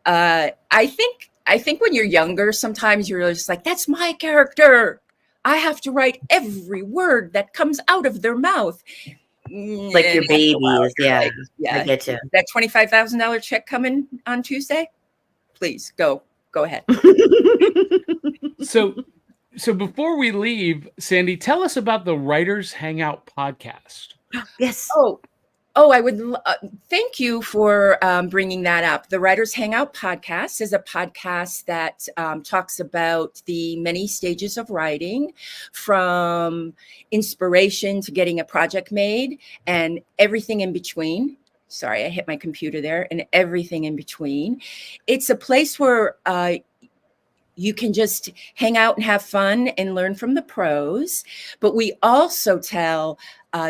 I think when you're younger, sometimes you're just like, that's my character. I have to write every word that comes out of their mouth. Like your babies. Yeah. I get you. That $25,000 check coming on Tuesday? Please go ahead. So So before we leave, Sandy, tell us about the Writers Hangout podcast. Yes. Oh, I would thank you for bringing that up. The Writers Hangout podcast is a podcast that talks about the many stages of writing, from inspiration to getting a project made and everything in between. Sorry, I hit my computer there, and everything in between. It's a place where you can just hang out and have fun and learn from the pros. But we also tell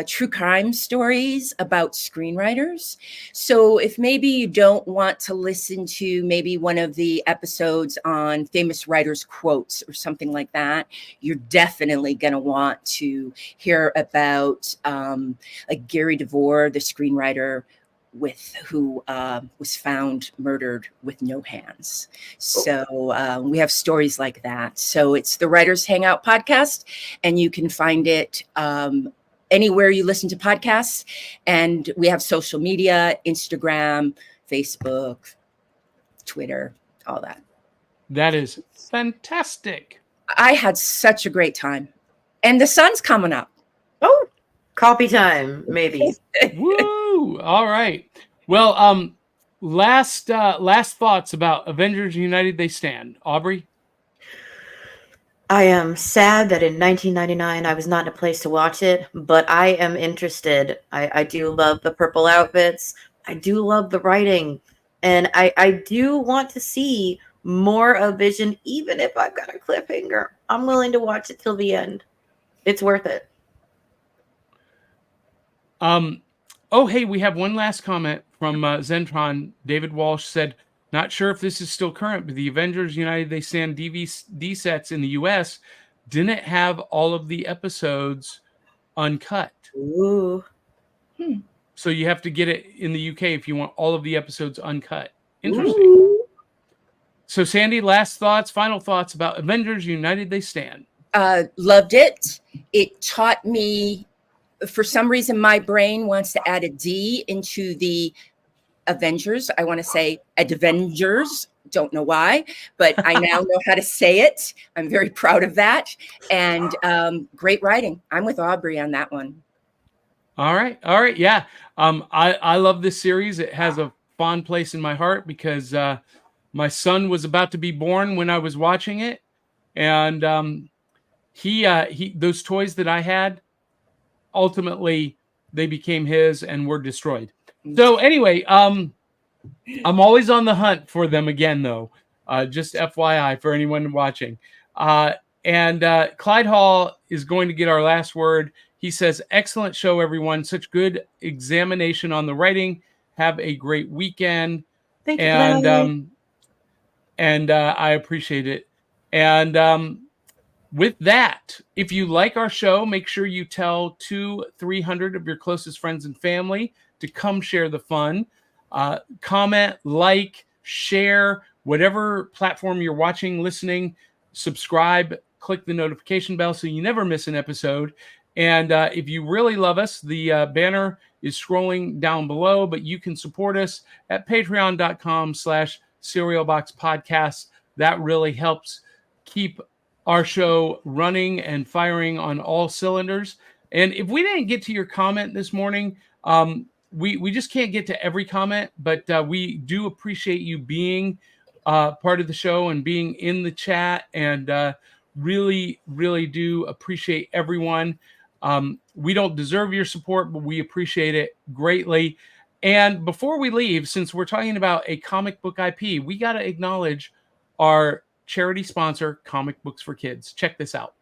true crime stories about screenwriters. So if maybe you don't want to listen to maybe one of the episodes on famous writers' quotes or something like that, you're definitely going to want to hear about like Gary DeVore, the screenwriter who was found murdered with no hands. So we have stories like that. So it's the Writers Hangout podcast, and you can find it anywhere you listen to podcasts. And we have social media, Instagram, Facebook, Twitter, all that. That is fantastic. I had such a great time. And the sun's coming up. Oh, coffee time, maybe. Woo! All right. Well, last thoughts about Avengers United They Stand. Aubrey? I am sad that in 1999 I was not in a place to watch it, but I am interested. I do love the purple outfits. I do love the writing. And I do want to see more of Vision, even if I've got a cliffhanger. I'm willing to watch it till the end. It's worth it. Oh, hey, we have one last comment from Zentron. David Walsh said, not sure if this is still current, but the Avengers United They Stand DVD sets in the US didn't have all of the episodes uncut. Ooh. So you have to get it in the UK if you want all of the episodes uncut. Interesting. Ooh. So Sandy, final thoughts about Avengers United They Stand. Loved it. It taught me, for some reason, my brain wants to add a D into the Avengers. I want to say Advengers. Don't know why, but I now know how to say it. I'm very proud of that. And great writing. I'm with Aubrey on that one. All right. Yeah. I love this series. It has a fond place in my heart because my son was about to be born when I was watching it. And he those toys that I had, ultimately they became his and were destroyed. So anyway, I'm always on the hunt for them again, though. Just FYI for anyone watching. And Clyde Hall is going to get our last word. He says, excellent show, everyone. Such good examination on the writing. Have a great weekend. Thank you, and I appreciate it. And with that, if you like our show, make sure you tell 200-300 of your closest friends and family to come share the fun. Comment, like, share, whatever platform you're watching, listening, subscribe, click the notification bell so you never miss an episode. And if you really love us, the banner is scrolling down below, but you can support us at patreon.com/serialboxpodcast. That really helps keep our show running and firing on all cylinders. And if we didn't get to your comment this morning, we just can't get to every comment, but we do appreciate you being part of the show and being in the chat, and really, really do appreciate everyone. We don't deserve your support, but we appreciate it greatly. And before we leave, since we're talking about a comic book IP, we got to acknowledge our charity sponsor, Comic Books for Kids. Check this out.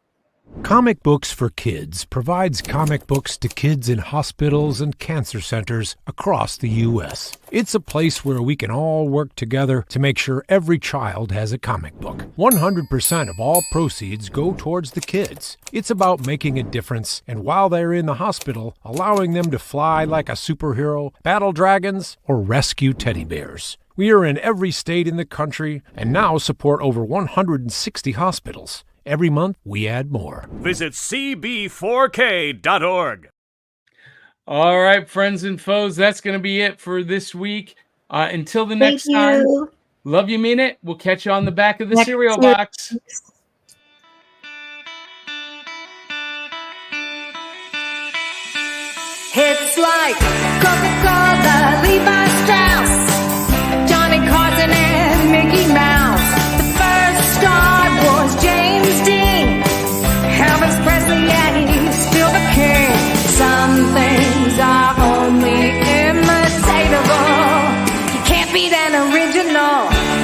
Comic Books for Kids provides comic books to kids in hospitals and cancer centers across the U.S. It's a place where we can all work together to make sure every child has a comic book. 100% of all proceeds go towards the kids. It's about making a difference, and while they're in the hospital, allowing them to fly like a superhero, battle dragons, or rescue teddy bears. We are in every state in the country and now support over 160 hospitals. Every month, we add more. Visit cb4k.org. All right, friends and foes, that's going to be it for this week. Until the next time, love you, mean it. We'll catch you on the back of the cereal box. Hits like Coca-Cola, Levi Strauss, Johnny Carson and Mickey Mouse. The first star was James Dean. Elvis Presley, yeah, he's still the king. Some things are only imitatable. You can't beat an original.